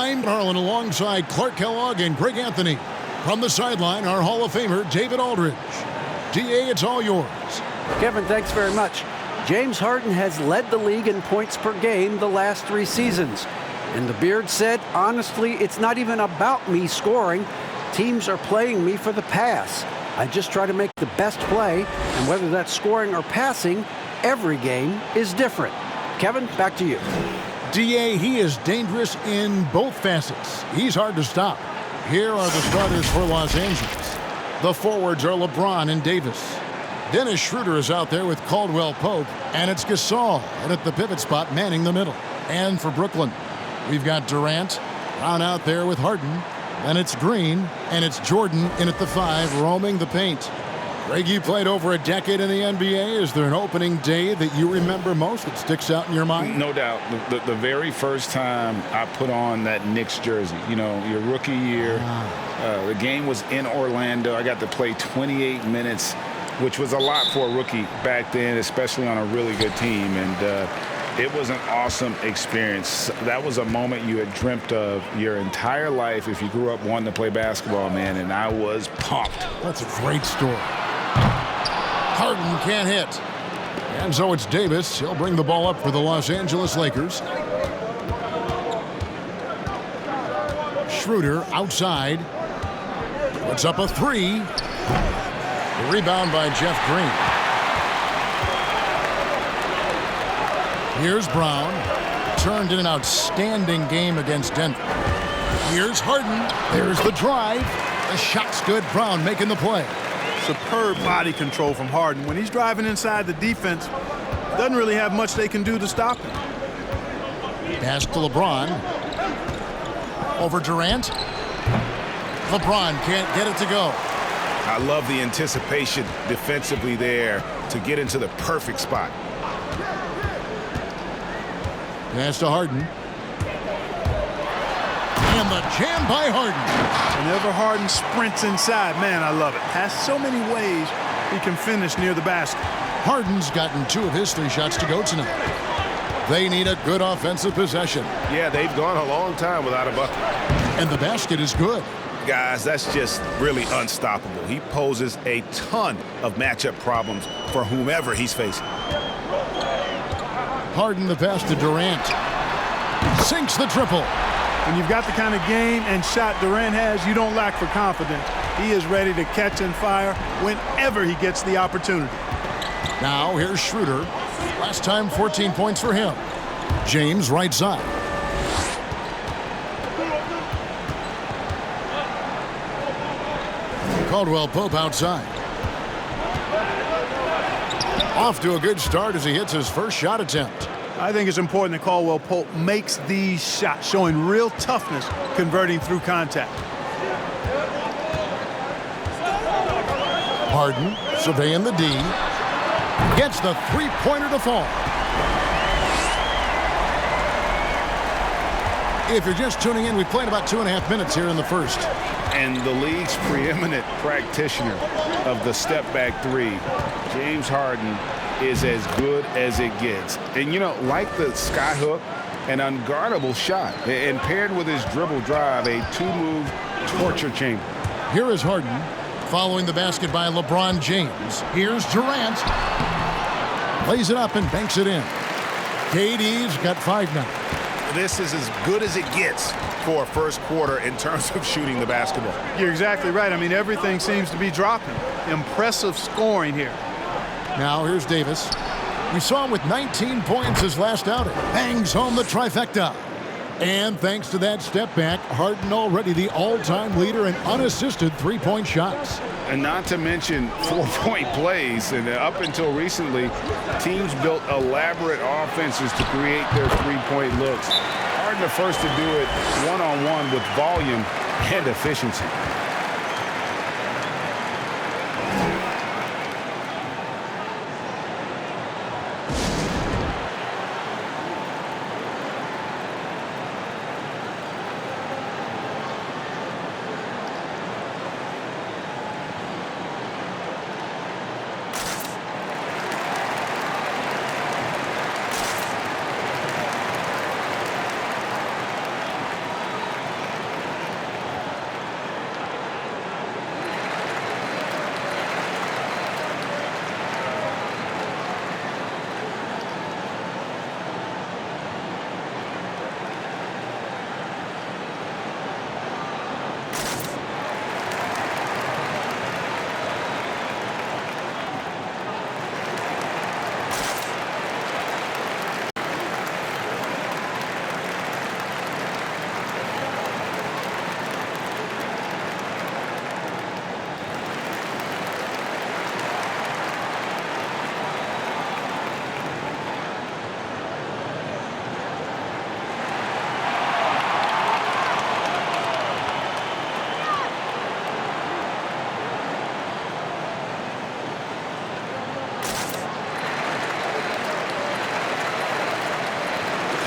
I'm Harlan alongside Clark Kellogg and Greg Anthony. From the sideline, our Hall of Famer, David Aldridge. DA, it's all yours. Kevin, thanks very much. James Harden has led the league in points per game the last 3 seasons. And the Beard said, honestly, it's not even about me scoring. Teams are playing me for the pass. I just try to make the best play, and whether that's scoring or passing, every game is different. Kevin, back to you. DA, he is dangerous in both facets. He's hard to stop. Here are the starters for Los Angeles. The forwards are LeBron and Davis. Dennis Schroeder is out there with Caldwell Pope, and it's Gasol, and at the pivot spot, manning the middle. And for Brooklyn, we've got Durant, Brown out there with Harden, then it's Green, and it's Jordan in at the 5, roaming the paint. Greg, you played over a decade in the NBA. Is there an opening day that you remember most that sticks out in your mind? No doubt. The very first time I put on that Knicks jersey, you know, your rookie year, the game was in Orlando. I got to play 28 minutes, which was a lot for a rookie back then, especially on a really good team. And it was an awesome experience. That was a moment you had dreamt of your entire life if you grew up wanting to play basketball, man, and I was pumped. That's a great story. Harden can't hit. And so it's Davis. He'll bring the ball up for the Los Angeles Lakers. Schroeder outside. Puts up a 3. The rebound by Jeff Green. Here's Brown. Turned in an outstanding game against Denver. Here's Harden. There's the drive. The shot's good. Brown making the play. Superb body control from Harden. When he's driving inside the defense, doesn't really have much they can do to stop him. Pass to LeBron. Over Durant. LeBron can't get it to go. I love the anticipation defensively there to get into the perfect spot. Pass to Harden. And the jam by Harden. Whenever Harden sprints inside, man, I love it. Has so many ways he can finish near the basket. Harden's gotten 2 of his 3 shots to go tonight. They need a good offensive possession. Yeah, they've gone a long time without a bucket. And the basket is good. Guys, that's just really unstoppable. He poses a ton of matchup problems for whomever he's facing. Harden the pass to Durant. Sinks the triple. When you've got the kind of game and shot Durant has, you don't lack for confidence. He is ready to catch and fire whenever he gets the opportunity. Now here's Schroeder. Last time 14 points for him. James right side. Caldwell Pope outside. Off to a good start as he hits his first shot attempt. I think it's important that Caldwell Pope makes these shots, showing real toughness, converting through contact. Harden surveying the D. Gets the 3-pointer to fall. If you're just tuning in, we played about 2.5 minutes here in the first. And the league's preeminent practitioner of the step-back 3, James Harden, is as good as it gets. And, you know, like the skyhook, an unguardable shot. And paired with his dribble drive, a 2-move torture chamber. Here is Harden following the basket by LeBron James. Here's Durant. Lays it up and banks it in. KD's got 5 now. This is as good as it gets for a first quarter in terms of shooting the basketball. You're exactly right. I mean, everything seems to be dropping. Impressive scoring here. Now here's Davis. We saw him with 19 points his last outing. Bangs home the trifecta. And thanks to that step back, Harden already the all-time leader in unassisted 3-point shots. And not to mention 4-point plays. And up until recently, teams built elaborate offenses to create their 3-point looks. Harden the first to do it one-on-one with volume and efficiency.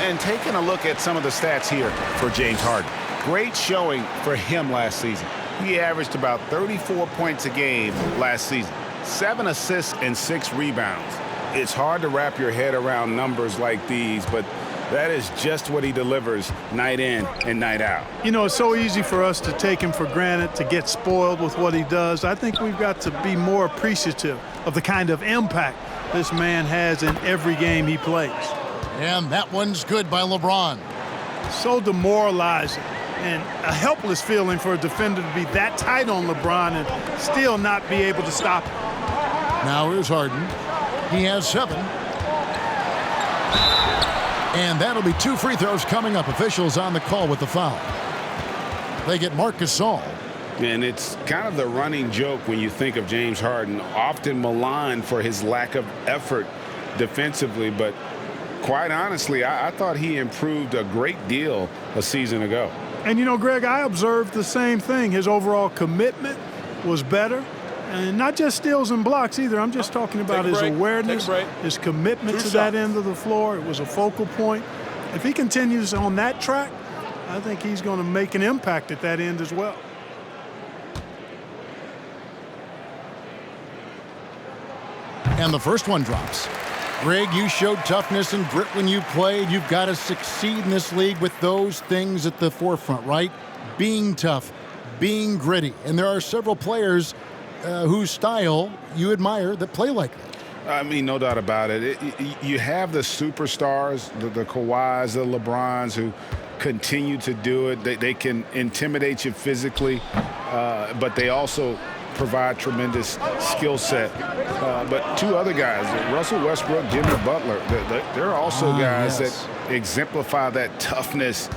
And taking a look at some of the stats here for James Harden. Great showing for him last season. He averaged about 34 points a game last season, 7 assists and 6 rebounds. It's hard to wrap your head around numbers like these, but that is just what he delivers night in and night out. You know, it's so easy for us to take him for granted, to get spoiled with what he does. I think we've got to be more appreciative of the kind of impact this man has in every game he plays. And that one's good by LeBron. So demoralizing and a helpless feeling for a defender to be that tight on LeBron and still not be able to stop him. Now here's Harden. He has 7. And that'll be 2 free throws coming up. Officials on the call with the foul. They get Marc Gasol. And it's kind of the running joke when you think of James Harden, often maligned for his lack of effort defensively, but quite honestly, I thought he improved a great deal a season ago. And, you know, Greg, I observed the same thing. His overall commitment was better. And not just steals and blocks either. I'm just talking about his awareness, his commitment to that end of the floor. It was a focal point. If he continues on that track, I think he's going to make an impact at that end as well. And the first one drops. Greg, you showed toughness and grit when you played. You've got to succeed in this league with those things at the forefront, right? Being tough, being gritty. And there are several players whose style you admire that play like that. I mean, no doubt about it. You have the superstars, the Kawhis, the LeBrons, who continue to do it. They can intimidate you physically, but they also provide tremendous skill set. But 2 other guys, Russell Westbrook, Jimmy Butler, they're also guys that exemplify that toughness.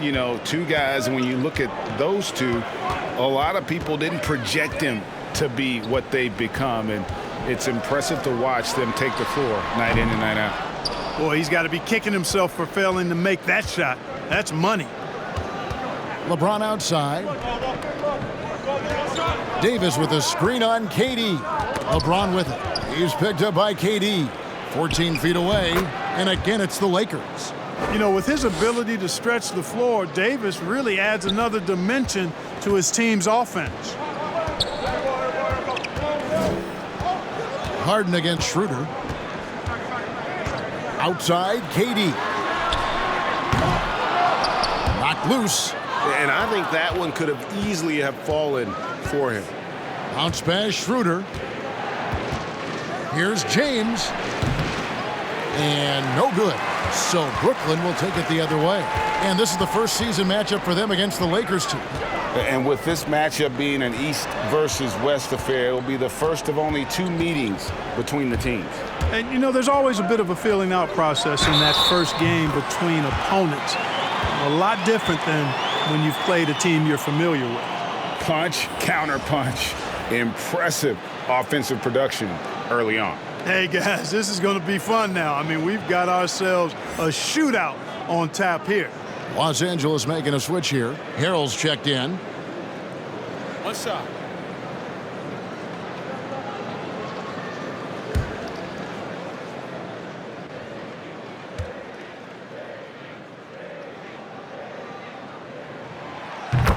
You know, 2 guys, when you look at those 2, a lot of people didn't project them to be what they've become, and it's impressive to watch them take the floor night in and night out. Boy, he's got to be kicking himself for failing to make that shot. That's money. LeBron outside. Davis with a screen on KD. LeBron with it. He's picked up by KD. 14 feet away, and again it's the Lakers. You know, with his ability to stretch the floor, Davis really adds another dimension to his team's offense. Harden against Schroeder. Outside, KD. Knocked loose. And I think that one could have easily have fallen for him. Bounce pass, Schroeder. Here's James. And no good. So Brooklyn will take it the other way. And this is the first season matchup for them against the Lakers team. And with this matchup being an East versus West affair, it will be the first of only 2 meetings between the teams. And, you know, there's always a bit of a filling out process in that first game between opponents. A lot different than when you've played a team you're familiar with. Punch, counter punch. Impressive offensive production early on. Hey, guys, this is going to be fun now. I mean, we've got ourselves a shootout on tap here. Los Angeles making a switch here. Harrell's checked in. One shot.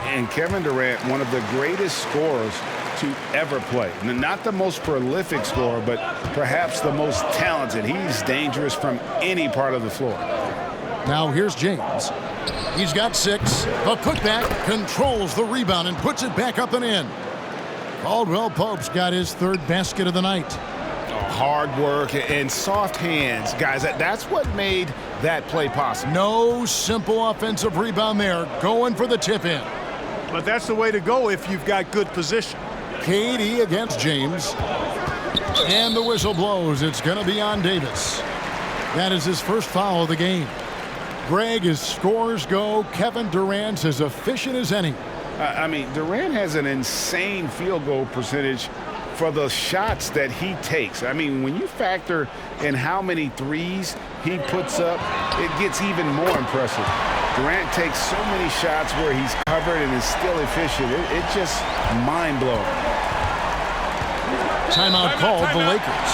And Kevin Durant, one of the greatest scorers to ever play. Not the most prolific scorer, but perhaps the most talented. He's dangerous from any part of the floor. Now here's James. He's got 6. The putback controls the rebound and puts it back up and in. Caldwell Pope's got his 3rd basket of the night. Hard work and soft hands. Guys, that's what made that play possible. No simple offensive rebound there. Going for the tip in. But that's the way to go if you've got good position. KD against James. And the whistle blows. It's going to be on Davis. That is his first foul of the game. Greg, as scores go, Kevin Durant's as efficient as any. I mean, Durant has an insane field goal percentage for the shots that he takes. I mean, when you factor in how many threes he puts up, it gets even more impressive. Durant takes so many shots where he's covered and is still efficient. It's just mind-blowing. Timeout called the Lakers.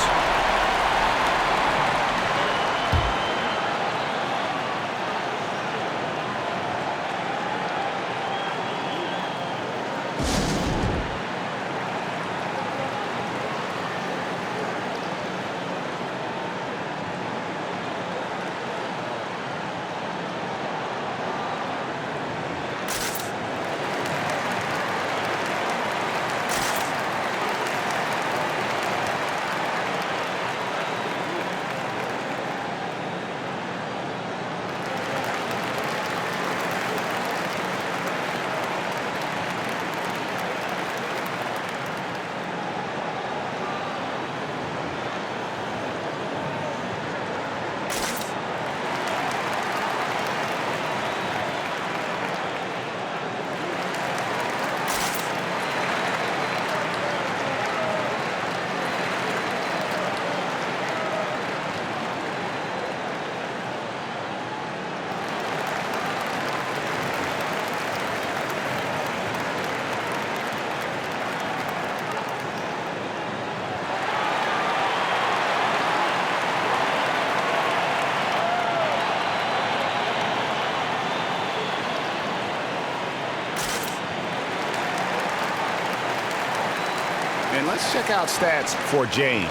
And let's check out stats for James.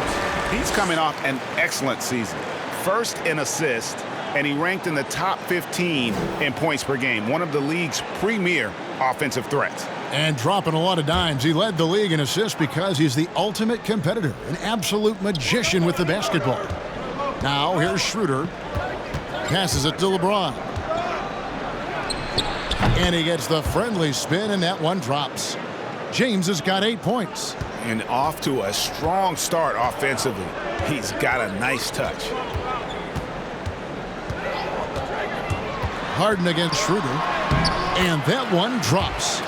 He's coming off an excellent season. First in assists, and he ranked in the top 15 in points per game, one of the league's premier offensive threats. And dropping a lot of dimes. He led the league in assists because he's the ultimate competitor, an absolute magician with the basketball. Now here's Schroeder. Passes it to LeBron. And he gets the friendly spin, and that one drops. James has got 8 points. And off to a strong start offensively. He's got a nice touch. Harden against Schroeder. And that one drops.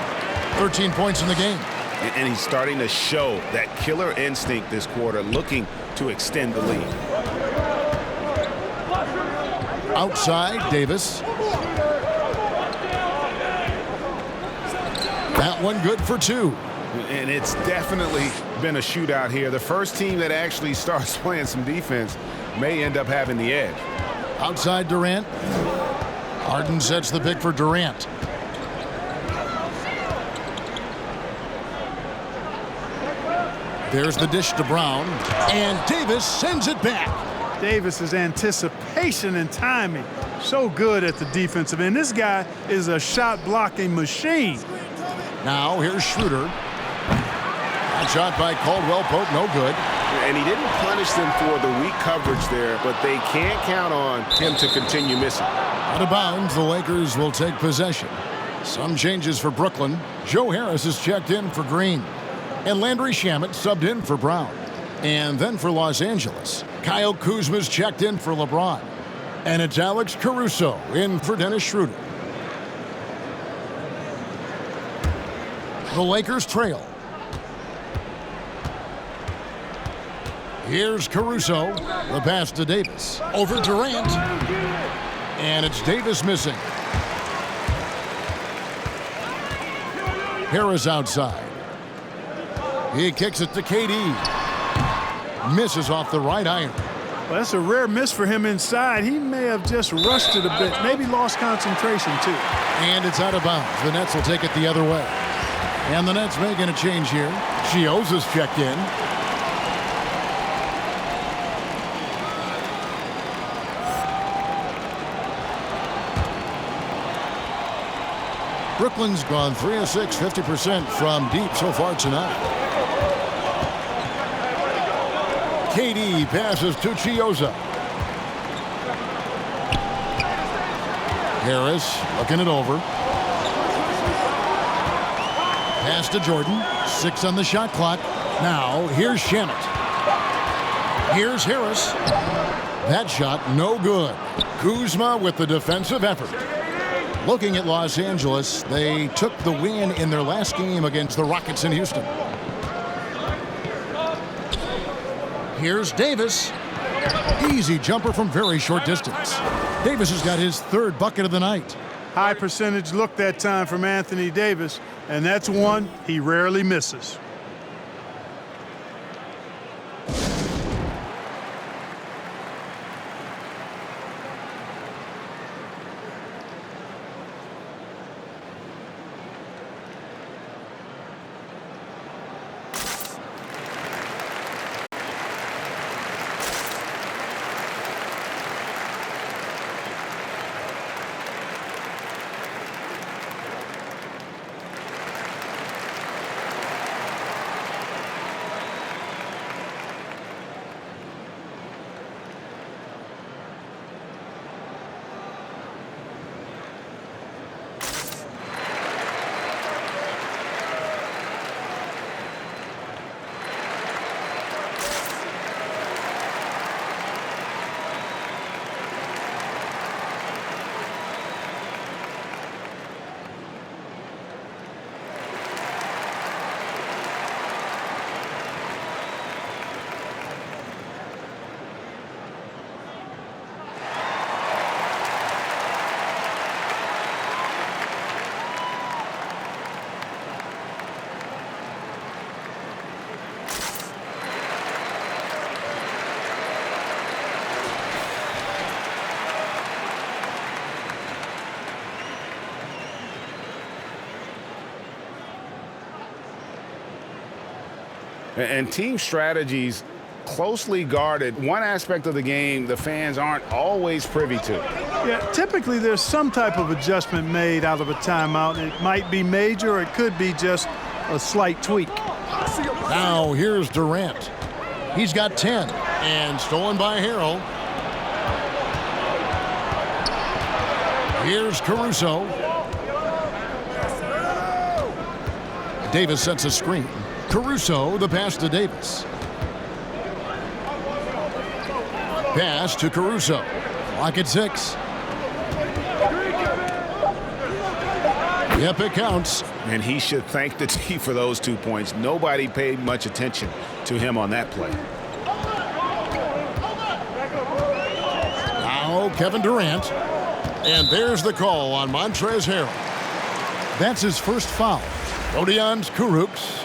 13 points in the game. And he's starting to show that killer instinct this quarter, looking to extend the lead. Outside, Davis. That one good for 2. And it's definitely been a shootout here. The first team that actually starts playing some defense may end up having the edge. Outside Durant. Harden sets the pick for Durant. There's the dish to Brown. And Davis sends it back. Davis's anticipation and timing, so good at the defensive end. This guy is a shot-blocking machine. Now here's Schroeder. That shot by Caldwell Pope, no good. And he didn't punish them for the weak coverage there, but they can't count on him to continue missing. Out of bounds, the Lakers will take possession. Some changes for Brooklyn. Joe Harris is checked in for Green. And Landry Shamet subbed in for Brown. And then for Los Angeles, Kyle Kuzma's checked in for LeBron. And it's Alex Caruso in for Dennis Schroeder. The Lakers trail. Here's Caruso. The pass to Davis. Over Durant. And it's Davis missing. Harris outside. He kicks it to KD. Misses off the right iron. Well, that's a rare miss for him inside. He may have just rushed it a bit, maybe lost concentration too. And it's out of bounds. The Nets will take it the other way. And the Nets making a change here. Chioza's checked in. Brooklyn's gone 3 of 6, 50% from deep so far tonight. KD passes to Chioza. Harris looking it over. Pass to Jordan. 6 on the shot clock. Now here's Shamet. Here's Harris. That shot no good. Kuzma with the defensive effort. Looking at Los Angeles, they took the win in their last game against the Rockets in Houston. Here's Davis. Easy jumper from very short distance. Davis has got his 3rd bucket of the night. High percentage look that time from Anthony Davis, and that's one he rarely misses. And team strategies closely guarded. One aspect of the game the fans aren't always privy to. Yeah, typically there's some type of adjustment made out of a timeout. It might be major or it could be just a slight tweak. Now here's Durant. He's got 10 and stolen by Harrell. Here's Caruso. Davis sets a screen. Caruso, the pass to Davis. Pass to Caruso. Clock at 6. Yep, it counts. And he should thank the team for those 2 points. Nobody paid much attention to him on that play. Now Kevin Durant. And there's the call on Montrezl Harrell. That's his first foul. Rodions Kurucs.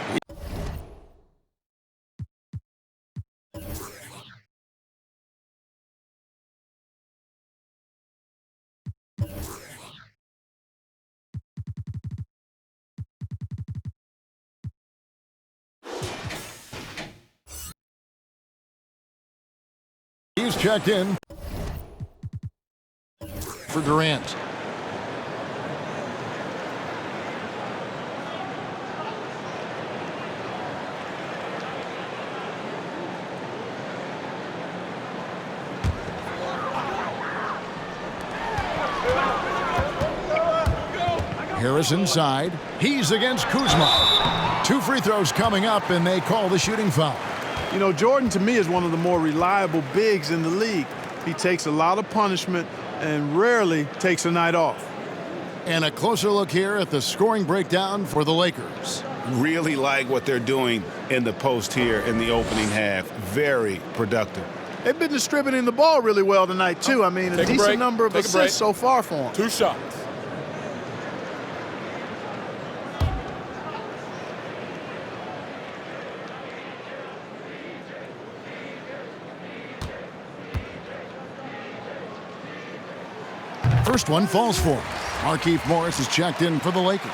He's checked in for Durant. Harris inside. He's against Kuzma. 2 free throws coming up, and they call the shooting foul. You know, Jordan, to me, is one of the more reliable bigs in the league. He takes a lot of punishment and rarely takes a night off. And a closer look here at the scoring breakdown for the Lakers. Really like what they're doing in the post here in the opening half. Very productive. They've been distributing the ball really well tonight, too. I mean, a decent number of assists so far for them. 2 shots. First one falls for him. Markieff Morris is checked in for the Lakers.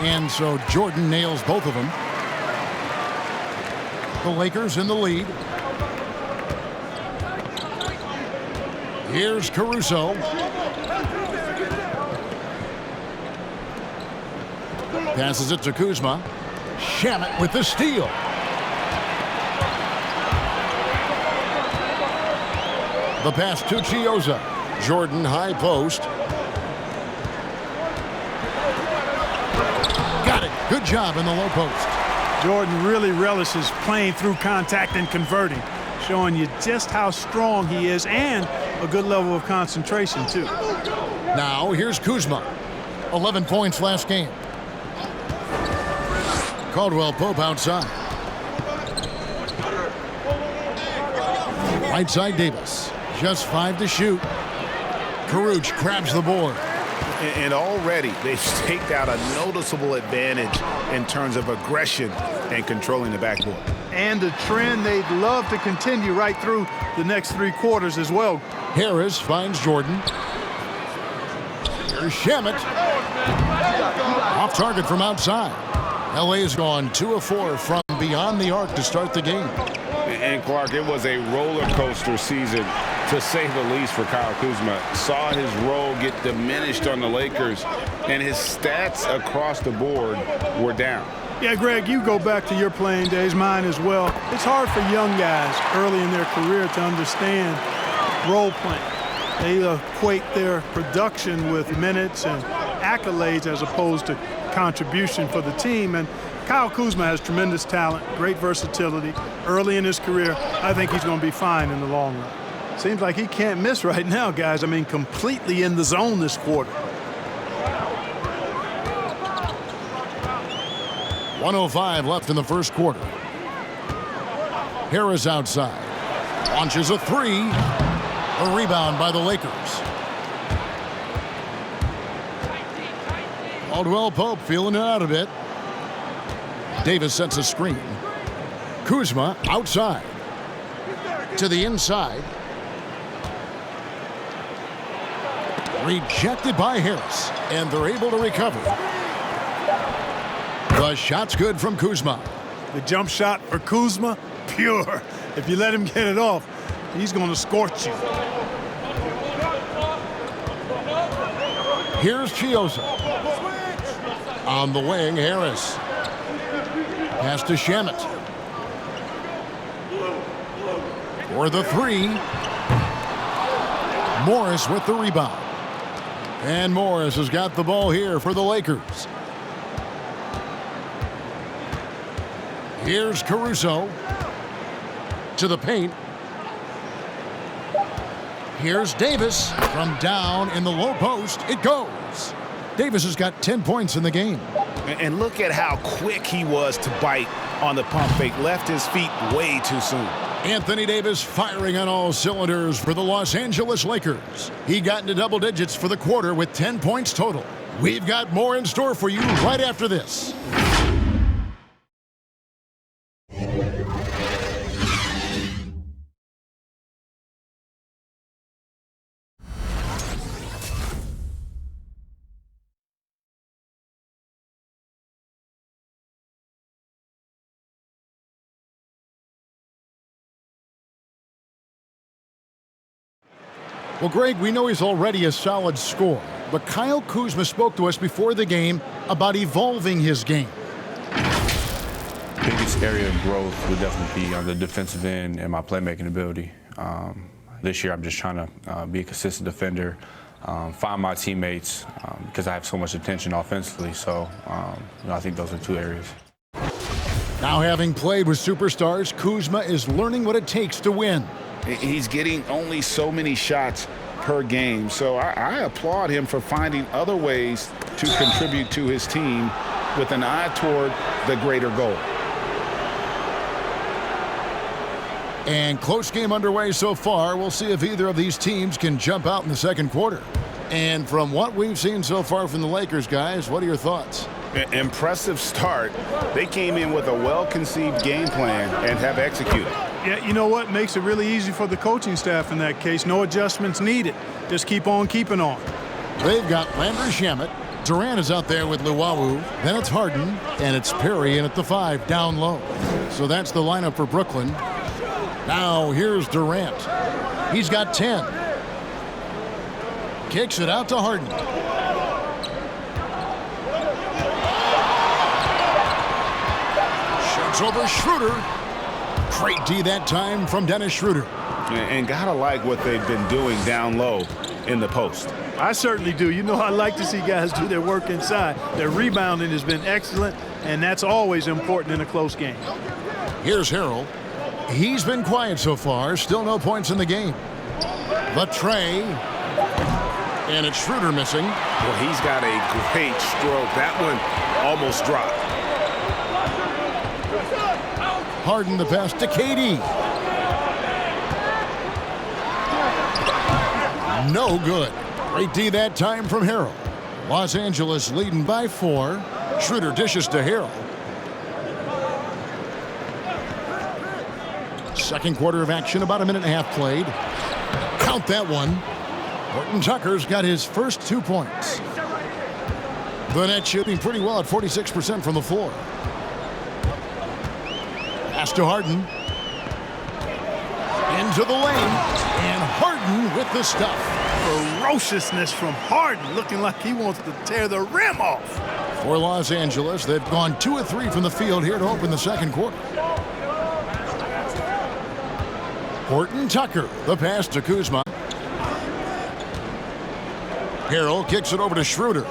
And so Jordan nails both of them. The Lakers in the lead. Here's Caruso. Passes it to Kuzma. Shamet with the steal. The pass to Chioza. Jordan high post. Got it. Good job in the low post. Jordan really relishes playing through contact and converting, showing you just how strong he is and a good level of concentration, too. Now, here's Kuzma. 11 points last game. Caldwell Pope outside. Right side Davis. Just 5 to shoot. Kurucs grabs the board. And already they've staked out a noticeable advantage in terms of aggression and controlling the backboard. And a trend they'd love to continue right through the next 3 quarters as well. Harris finds Jordan. Here's Shamet. Off target from outside. LA's gone 2 of 4 from beyond the arc to start the game. And Clark, it was a roller coaster season, to say the least, for Kyle Kuzma. Saw his role get diminished on the Lakers, and his stats across the board were down. Yeah, Greg, you go back to your playing days, mine as well. It's hard for young guys early in their career to understand role playing. They equate their production with minutes and accolades as opposed to contribution for the team. And Kyle Kuzma has tremendous talent, great versatility. Early in his career, I think he's going to be fine in the long run. Seems like he can't miss right now, guys. I mean, completely in the zone this quarter. 1:05 left in the first quarter. Harris outside. Launches a 3. A rebound by the Lakers. Caldwell Pope feeling it out a bit. Davis sets a screen. Kuzma outside. To the inside. Rejected by Harris. And they're able to recover. The shot's good from Kuzma. The jump shot for Kuzma, pure. If you let him get it off, he's going to scorch you. Here's Chioza. On the wing, Harris. Pass to Shamet. For the three. Morris with the rebound. And Morris has got the ball here for the Lakers. Here's Caruso. To the paint. Here's Davis. From down in the low post, it goes. Davis has got 10 points in the game. And look at how quick he was to bite on the pump fake. Left his feet way too soon. Anthony Davis firing on all cylinders for the Los Angeles Lakers. He got into double digits for the quarter with 10 points total. We've got more in store for you right after this. Well, Greg, we know he's already a solid scorer, but Kyle Kuzma spoke to us before the game about evolving his game. Biggest area of growth would definitely be on the defensive end and my playmaking ability. This year, I'm just trying to be a consistent defender, find my teammates because I have so much attention offensively. So I think those are two areas. Now, having played with superstars, Kuzma is learning what it takes to win. He's getting only so many shots per game, so I applaud him for finding other ways to contribute to his team with an eye toward the greater goal. And close game underway so far. We'll see if either of these teams can jump out in the second quarter. And from what we've seen so far from the Lakers, guys, what are your thoughts? Impressive start. They came in with a well-conceived game plan and have executed. Yeah, you know what? Makes it really easy for the coaching staff in that case. No adjustments needed. Just keep on keeping on. They've got Landry Shamet. Durant is out there with Luwawu. Then it's Harden. And it's Perry in at the 5 down low. So that's the lineup for Brooklyn. Now here's Durant. He's got 10. Kicks it out to Harden. Shoots over Schroeder. Great D that time from Dennis Schroeder. And gotta like what they've been doing down low in the post. I certainly do. You know, I like to see guys do their work inside. Their rebounding has been excellent, and that's always important in a close game. Here's Harrell. He's been quiet so far. Still no points in the game. The tray. And it's Schroeder missing. Well, he's got a great stroke. That one almost dropped. Harden the pass to KD. No good. Great D that time from Harrell. Los Angeles leading by 4. Schroeder dishes to Harrell. Second quarter of action, about a minute and a half played. Count that one. Horton Tucker's got his first 2 points. The net shooting pretty well at 46% from the floor. Pass to Harden. Into the lane. And Harden with the stuff. Ferociousness from Harden, looking like he wants to tear the rim off. For Los Angeles, they've gone 2 of 3 from the field here to open the second quarter. Horton Tucker, the pass to Kuzma. Harrell kicks it over to Schroeder.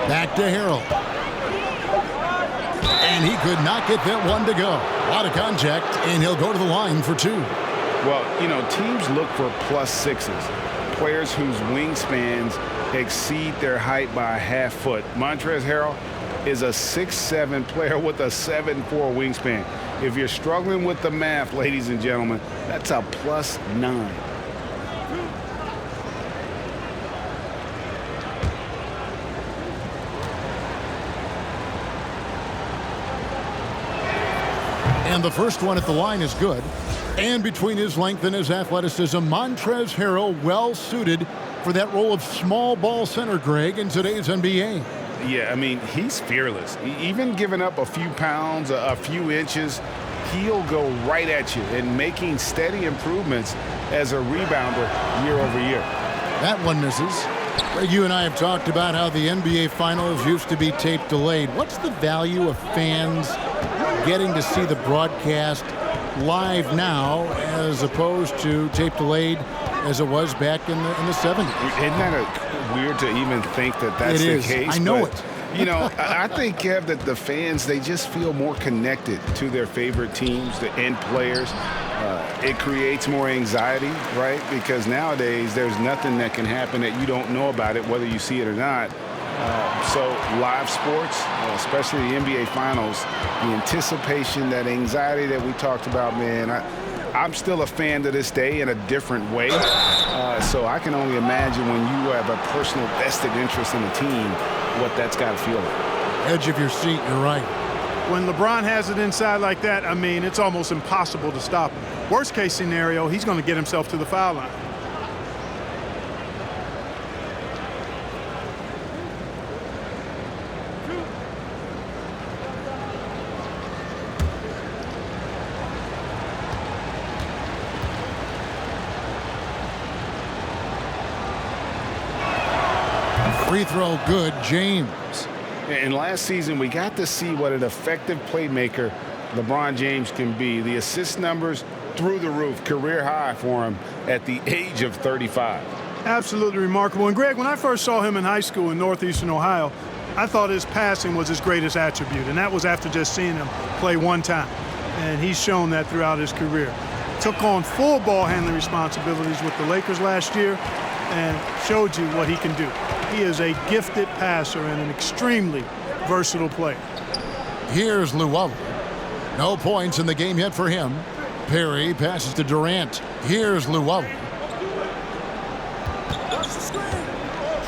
Back to Harrell. And he could not get that one to go. A lot of contact, and he'll go to the line for 2. Well, you know, teams look for +6s, players whose wingspans exceed their height by a half foot. Montrezl Harrell is a 6'7" player with a 7'4" wingspan. If you're struggling with the math, ladies and gentlemen, that's a +9. And the first one at the line is good. And between his length and his athleticism, Montrezl Harrell well suited for that role of small ball center, Greg, in today's NBA. Yeah, I mean, he's fearless. Even giving up a few pounds, a few inches, he'll go right at you and making steady improvements as a rebounder year over year. That one misses. Greg, you and I have talked about how the NBA Finals used to be tape delayed. What's the value of fans getting to see the broadcast live now as opposed to tape delayed as it was back in the 70s? Isn't that weird to even think that that's the case? I know it. You know, I think, Kev, that the fans, they just feel more connected to their favorite teams and players. It creates more anxiety, right? Because nowadays there's nothing that can happen that you don't know about it, whether you see it or not. So live sports, especially the NBA Finals, the anticipation, that anxiety that we talked about, man, I'm still a fan to this day in a different way. So I can only imagine when you have a personal vested interest in the team, what that's got to feel like. Edge of your seat, you're right. When LeBron has it inside like that, I mean, it's almost impossible to stop him. Worst case scenario, he's going to get himself to the foul line. Free throw good, James. And last season, we got to see what an effective playmaker LeBron James can be. The assist numbers through the roof, career high for him at the age of 35. Absolutely remarkable. And Greg, when I first saw him in high school in northeastern Ohio, I thought his passing was his greatest attribute, and that was after just seeing him play one time. And he's shown that throughout his career. Took on full ball handling responsibilities with the Lakers last year and showed you what he can do. He is a gifted passer and an extremely versatile player. Here's Luwawu. No points in the game yet for him. Perry passes to Durant. Here's Luwawu.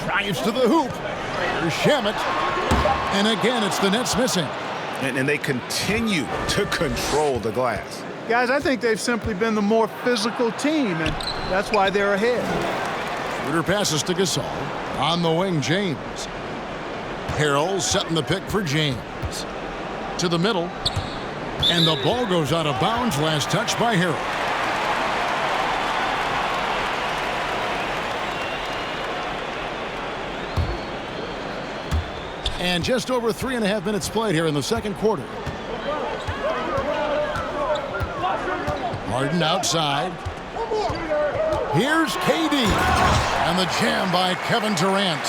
Drives to the hoop. Here's Shamet. And again, it's the Nets missing. And they continue to control the glass. Guys, I think they've simply been the more physical team, and that's why they're ahead. Schroeder passes to Gasol. On the wing, James. Harrell setting the pick for James. To the middle. And the ball goes out of bounds. Last touch by Harrell. And just over 3.5 minutes played here in the second quarter. Harden outside. Here's KD. And the jam by Kevin Durant.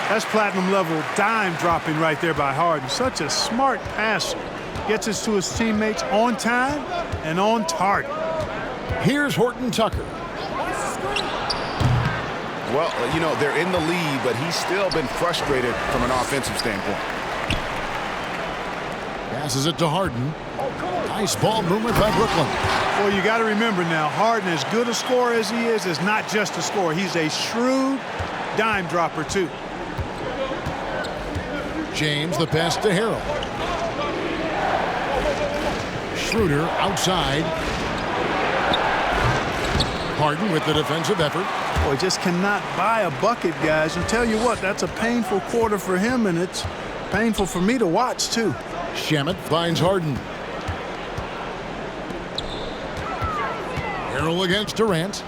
That's platinum level dime dropping right there by Harden. Such a smart passer. Gets us to his teammates on time and on target. Here's Horton Tucker. Well, you know, they're in the lead, but he's still been frustrated from an offensive standpoint. Passes it to Harden. Nice ball movement by Brooklyn. Well, you got to remember now, Harden, as good a scorer as he is not just a scorer. He's a shrewd dime dropper, too. James, the pass to Harrell. Schroeder outside. Harden with the defensive effort. Boy, just cannot buy a bucket, guys. And tell you what, that's a painful quarter for him, and it's painful for me to watch, too. Shamet finds Harden. Harrell against Durant.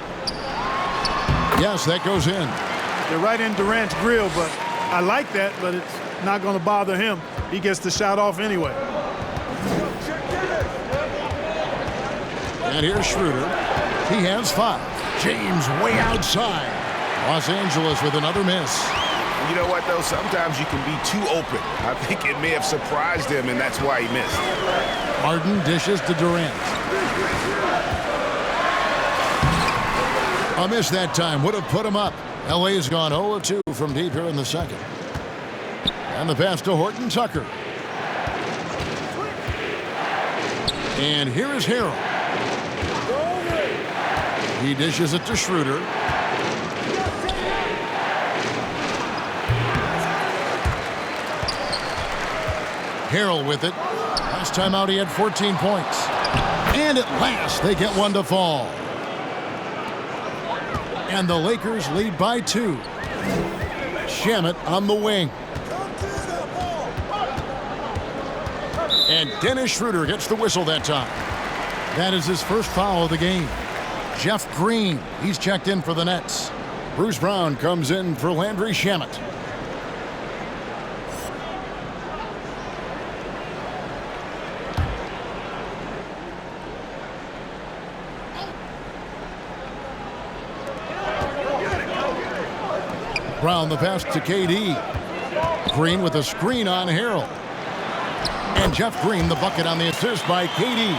Yes, that goes in. They're right in Durant's grill, but I like that, but it's not going to bother him. He gets the shot off anyway. And here's Schroeder. He has 5. James way outside. Los Angeles with another miss. You know what, though? Sometimes you can be too open. I think it may have surprised him, and that's why he missed. Harden dishes to Durant. A miss that time would have put him up. LA has gone 0-2 from deep here in the second. And the pass to Horton Tucker. And here is Harrell. He dishes it to Schroeder. Harrell with it. Last time out he had 14 points. And at last, they get one to fall. And the Lakers lead by 2. Shamet on the wing. And Dennis Schroeder gets the whistle that time. That is his first foul of the game. Jeff Green, he's checked in for the Nets. Bruce Brown comes in for Landry Shamet. Brown the pass to KD. Green with a screen on Harrell. And Jeff Green the bucket on the assist by KD.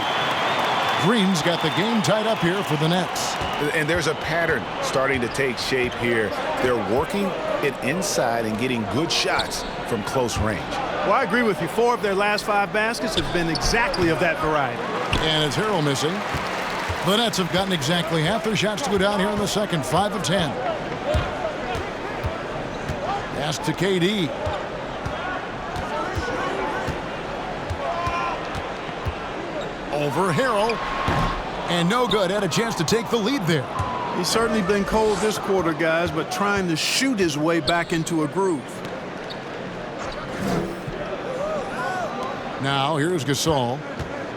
Green's got the game tied up here for the Nets. And there's a pattern starting to take shape here. They're working it inside and getting good shots from close range. Well, I agree with you. 4 of their last 5 baskets have been exactly of that variety. And it's Harrell missing. The Nets have gotten exactly half their shots to go down here in the second. 5 of 10. Pass to KD. Over Harrell. And no good. Had a chance to take the lead there. He's certainly been cold this quarter, guys, but trying to shoot his way back into a groove. Now, here's Gasol.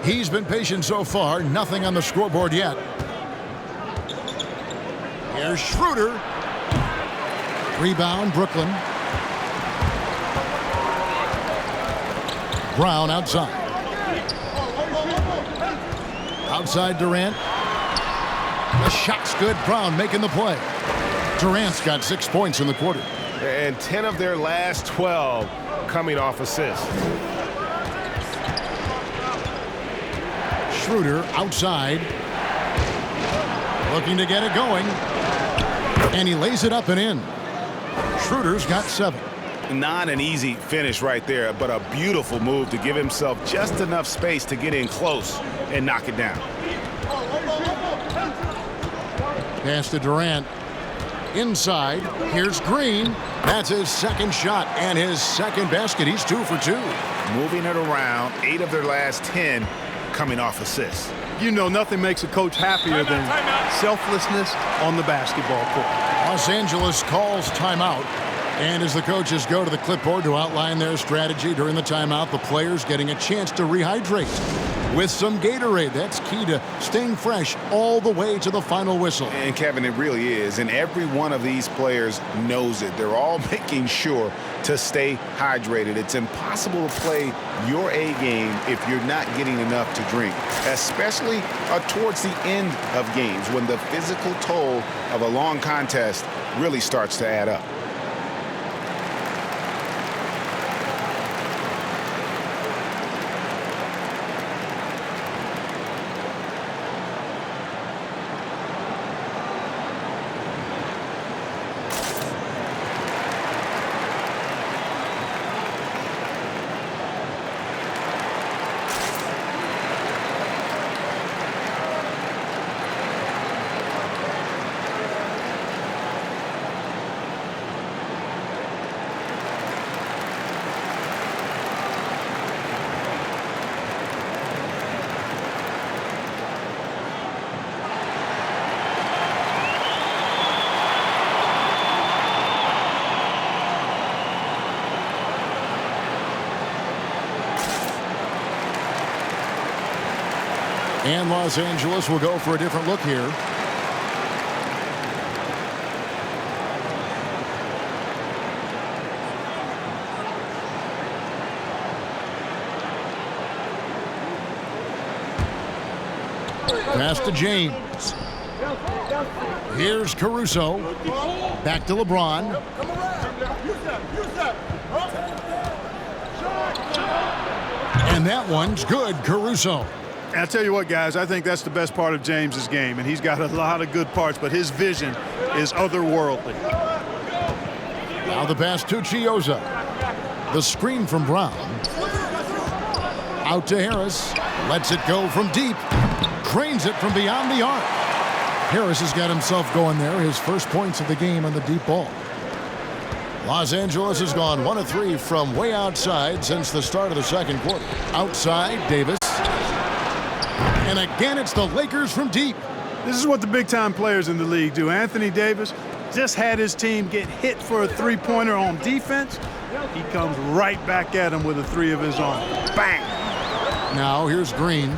He's been patient so far. Nothing on the scoreboard yet. Here's Schroeder. Rebound, Brooklyn. Brown outside. Outside Durant. The shot's good. Brown making the play. Durant's got 6 points in the quarter. And 10 of their last 12 coming off assists. Schroeder outside. Looking to get it going. And he lays it up and in. Schroeder's got 7. Not an easy finish right there, but a beautiful move to give himself just enough space to get in close and knock it down. Pass to Durant. Inside. Here's Green. That's his second shot and his second basket. He's 2 for 2. Moving it around. 8 of their last 10 coming off assists. You know, nothing makes a coach happier than selflessness on the basketball court. Los Angeles calls timeout. And as the coaches go to the clipboard to outline their strategy during the timeout, the players getting a chance to rehydrate with some Gatorade. That's key to staying fresh all the way to the final whistle. And Kevin, it really is. And every one of these players knows it. They're all making sure to stay hydrated. It's impossible to play your A game if you're not getting enough to drink, especially towards the end of games when the physical toll of a long contest really starts to add up. And Los Angeles will go for a different look here. Pass to James. Here's Caruso. Back to LeBron. And that one's good, Caruso. And I tell you what, guys, I think that's the best part of James's game, and he's got a lot of good parts, but his vision is otherworldly. Now the pass to Chioza. The screen from Brown. Out to Harris. Lets it go from deep. Drains it from beyond the arc. Harris has got himself going there. His first points of the game on the deep ball. Los Angeles has gone 1 of 3 from way outside since the start of the second quarter. Outside, Davis. And again, it's the Lakers from deep. This is what the big-time players in the league do. Anthony Davis just had his team get hit for a three-pointer on defense. He comes right back at him with a three of his own. Bang! Now here's Green.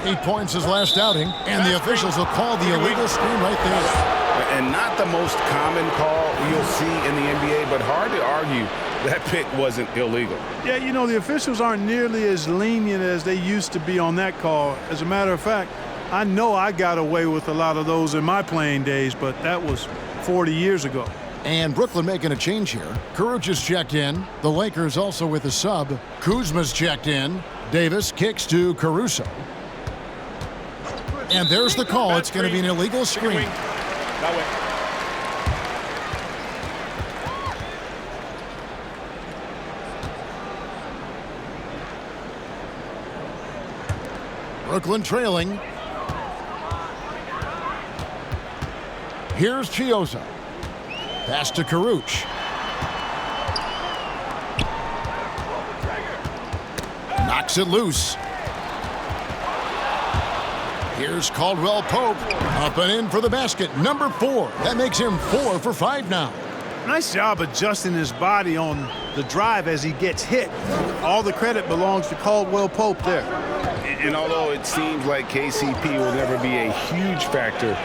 8 points his last outing, and the officials will call the illegal screen right there. And not the most common call you'll see in the NBA, but hard to argue that pick wasn't illegal. Yeah, you know, the officials aren't nearly as lenient as they used to be on that call. As a matter of fact, I know I got away with a lot of those in my playing days, but that was 40 years ago. And Brooklyn making a change here. Kuruc is checked in. The Lakers also with a sub. Kuzma's checked in. Davis kicks to Caruso. And there's the call. It's going to be an illegal screen. That way. Brooklyn trailing. Here's Chioza. Pass to Kuruc. Knocks it loose. Here's Caldwell Pope. Up and in for the basket. Number 4. That makes him 4 for 5 now. Nice job adjusting his body on the drive as he gets hit. All the credit belongs to Caldwell Pope there. And although it seems like KCP will never be a huge factor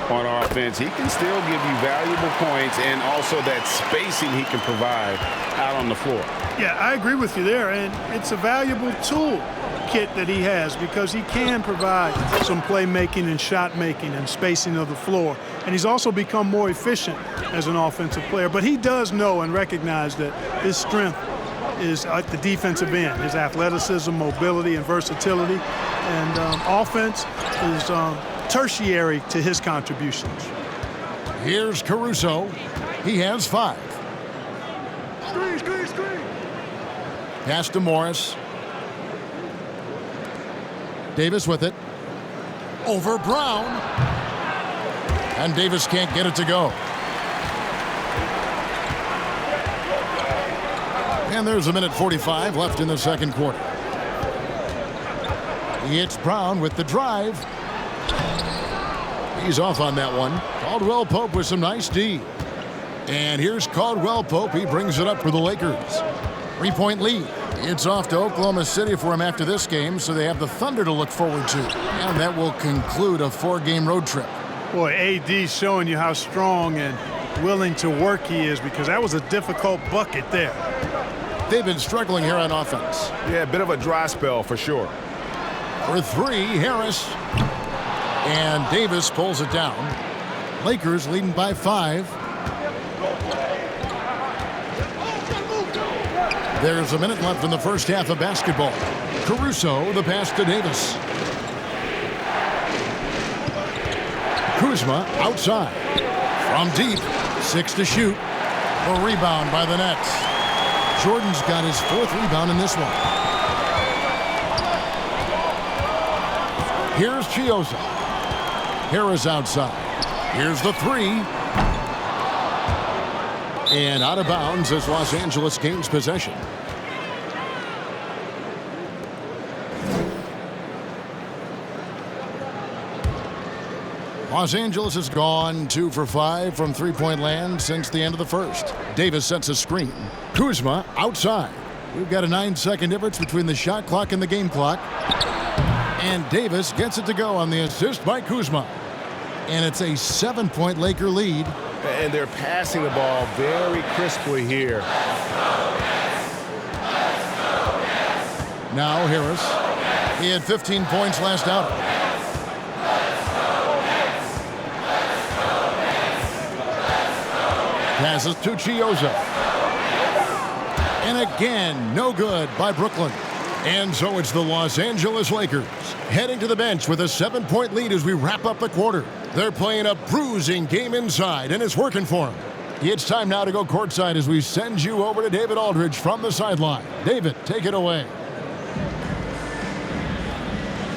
on offense, he can still give you valuable points and also that spacing he can provide out on the floor. Yeah, I agree with you there, and it's a valuable tool kit that he has because he can provide some playmaking and shot making and spacing of the floor, and he's also become more efficient as an offensive player. But he does know and recognize that his strength is at the defensive end, his athleticism, mobility, and versatility, and offense is tertiary to his contributions. Here's Caruso. He has 5. Screen. Pass to Morris. Davis with it. Over Brown. And Davis can't get it to go. And there's 1:45 left in the second quarter. It's Brown with the drive. He's off on that one. Caldwell Pope with some nice D. And here's Caldwell Pope. He brings it up for the Lakers. 3-point lead. It's off to Oklahoma City for him after this game, so they have the Thunder to look forward to. And that will conclude a 4-game road trip. Boy, AD showing you how strong and willing to work he is, because that was a difficult bucket there. They've been struggling here on offense. Yeah, a bit of a dry spell for sure. For 3, Harris. And Davis pulls it down. Lakers leading by 5. There's a minute left in the first half of basketball. Caruso, the pass to Davis. Kuzma outside. From deep. 6 to shoot. A rebound by the Nets. Jordan's got his 4th rebound in this one. Here's Chioza. Harris outside. Here's the 3. And out of bounds as Los Angeles gains possession. Los Angeles has gone 2 for 5 from three-point land since the end of the first. Davis sets a screen. Kuzma outside. We've got a 9-second difference between the shot clock and the game clock. And Davis gets it to go on the assist by Kuzma. And it's a 7-point Laker lead. And they're passing the ball very crisply here. Now Harris. He had 15 points last outing. Passes to Chioza. And again, no good by Brooklyn. And so it's the Los Angeles Lakers heading to the bench with a 7-point lead as we wrap up the quarter. They're playing a bruising game inside, and it's working for them. It's time now to go courtside as we send you over to David Aldridge from the sideline. David, take it away.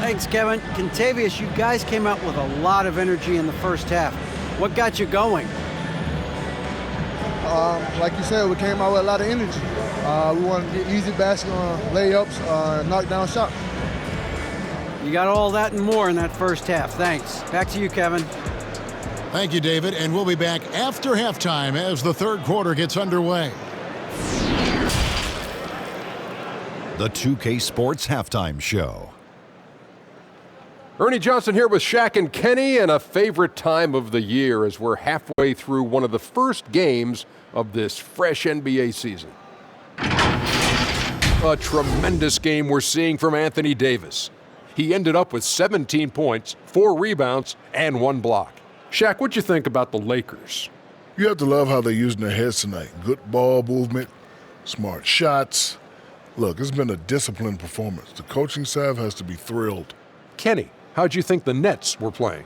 Thanks, Kevin. Contavious, you guys came out with a lot of energy in the first half. What got you going? Like you said, we came out with a lot of energy. We wanted to get easy basket layups, knock down shots. You got all that and more in that first half. Thanks. Back to you, Kevin. Thank you, David, and we'll be back after halftime as the third quarter gets underway. The 2K Sports Halftime Show. Ernie Johnson here with Shaq and Kenny, and a favorite time of the year as we're halfway through one of the first games of this fresh NBA season. A tremendous game we're seeing from Anthony Davis. He ended up with 17 points, 4 rebounds, and 1 block. Shaq, what'd you think about the Lakers? You have to love how they're using their heads tonight. Good ball movement, smart shots. Look, it's been a disciplined performance. The coaching staff has to be thrilled. Kenny, how'd you think the Nets were playing?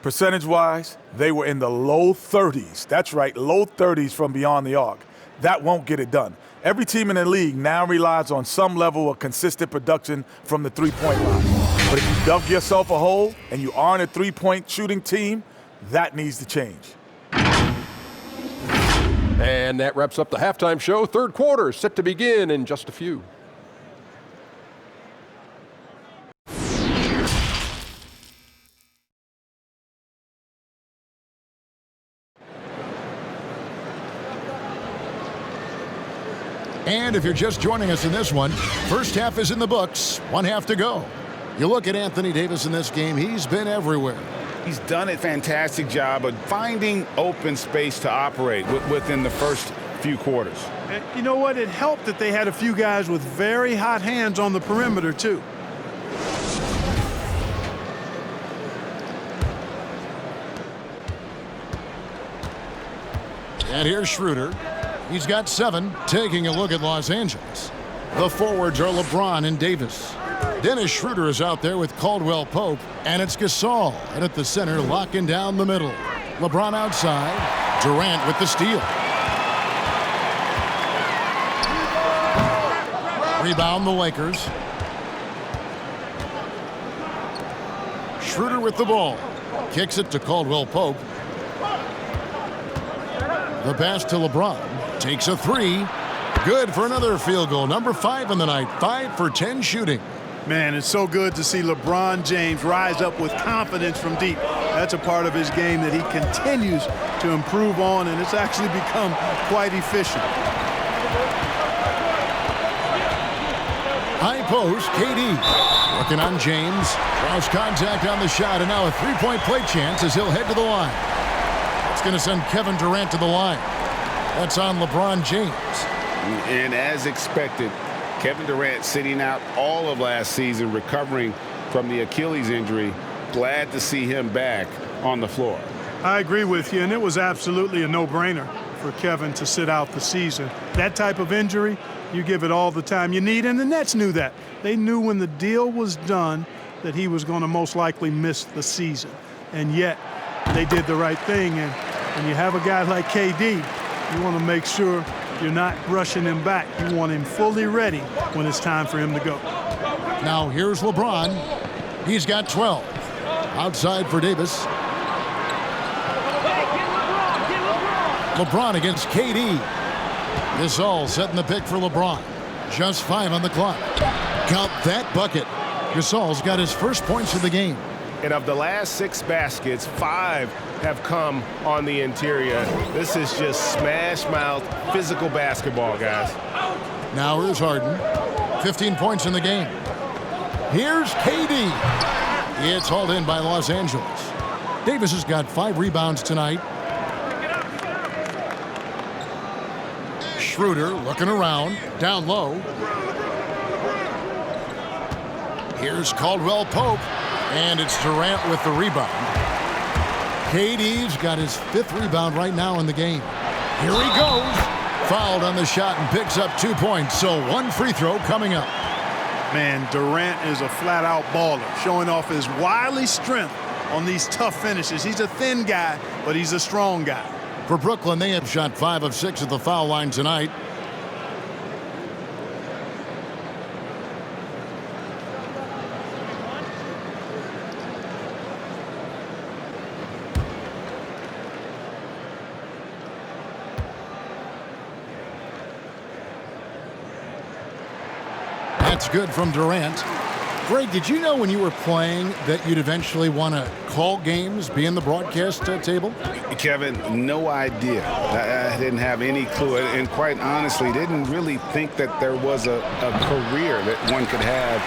Percentage-wise, they were in the low 30s. That's right, low 30s from beyond the arc. That won't get it done. Every team in the league now relies on some level of consistent production from the three-point line. But if you dug yourself a hole and you aren't a three-point shooting team, that needs to change. And that wraps up the halftime show. Third quarter set to begin in just a few. And if you're just joining us in this one, first half is in the books, 1 half to go. You look at Anthony Davis in this game, he's been everywhere. He's done a fantastic job of finding open space to operate within the first few quarters. And you know what? It helped that they had a few guys with very hot hands on the perimeter, too. And here's Schroeder. He's got 7, taking a look at Los Angeles. The forwards are LeBron and Davis. Dennis Schroeder is out there with Caldwell Pope, and it's Gasol. And at the center, locking down the middle. LeBron outside. Durant with the steal. Rebound the Lakers. Schroeder with the ball. Kicks it to Caldwell Pope. The pass to LeBron. Takes a 3. Good for another field goal. Number 5 in the night. 5 for 10 shooting. Man, it's so good to see LeBron James rise up with confidence from deep. That's a part of his game that he continues to improve on, and it's actually become quite efficient. High post, KD. Working on James. Draws contact on the shot, and now a three-point play chance as he'll head to the line. It's going to send Kevin Durant to the line. That's on LeBron James. And as expected, Kevin Durant sitting out all of last season, recovering from the Achilles injury. Glad to see him back on the floor. I agree with you, and it was absolutely a no-brainer for Kevin to sit out the season. That type of injury, you give it all the time you need, and the Nets knew that. They knew when the deal was done that he was going to most likely miss the season. And yet, they did the right thing, and when you have a guy like KD, you want to make sure you're not rushing him back. You want him fully ready when it's time for him to go. Now here's LeBron. He's got 12. Outside for Davis. LeBron against KD. Gasol setting the pick for LeBron. Just 5 on the clock. Count that bucket. Gasol's got his first points of the game. And of the last 6 baskets, 5 have come on the interior. This is just smash-mouth physical basketball, guys. Now here's Harden. 15 points in the game. Here's KD. It's hauled in by Los Angeles. Davis has got 5 rebounds tonight. Schroeder looking around, down low. Here's Caldwell Pope, and it's Durant with the rebound. KD's got his 5th rebound right now in the game. Here he goes. Fouled on the shot and picks up 2 points, so 1 free throw coming up. Man, Durant is a flat-out baller, showing off his wily strength on these tough finishes. He's a thin guy, but he's a strong guy. For Brooklyn, they have shot 5 of 6 at the foul line tonight. That's good from Durant. Greg, did you know when you were playing that you'd eventually want to call games, be in the broadcast table? Kevin, no idea. I didn't have any clue. And quite honestly, didn't really think that there was a career that one could have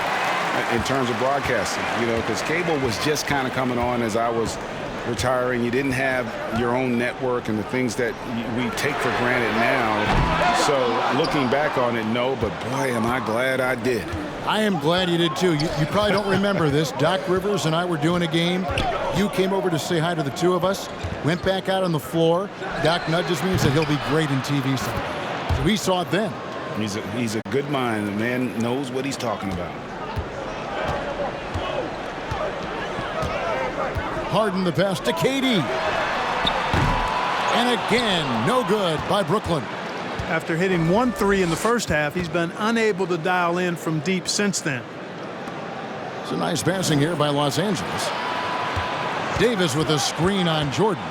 in terms of broadcasting, because cable was just kind of coming on as I was retiring. You didn't have your own network and the things that we take for granted now. So looking back on it, no, but boy, am I glad I did. I am glad you did too. You probably don't remember this. Doc Rivers and I were doing a game. You came over to say hi to the two of us, went back out on the floor. Doc nudges me and said he'll be great in TV someday. So we saw it then. He's a good mind. The man knows what he's talking about. Harden the pass to KD. And again, no good by Brooklyn. After hitting 1 3 in the first half, he's been unable to dial in from deep since then. It's a nice passing here by Los Angeles. Davis with a screen on Jordan.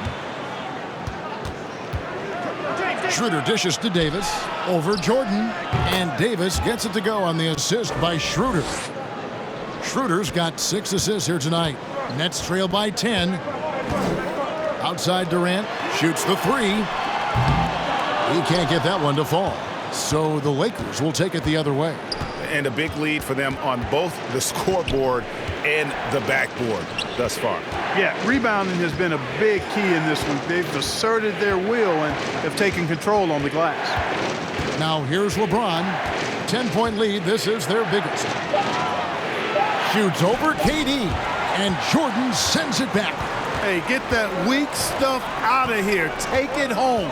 Schroeder dishes to Davis over Jordan, and Davis gets it to go on the assist by Schroeder. Schroeder's got 6 assists here tonight. Nets trail by 10. Outside Durant shoots the 3. He can't get that one to fall. So the Lakers will take it the other way. And a big lead for them on both the scoreboard and the backboard thus far. Yeah, rebounding has been a big key in this one. They've asserted their will and have taken control on the glass. Now here's LeBron. 10-point lead. This is their biggest. Shoots over KD. And Jordan sends it back. Hey, get that weak stuff out of here. Take it home.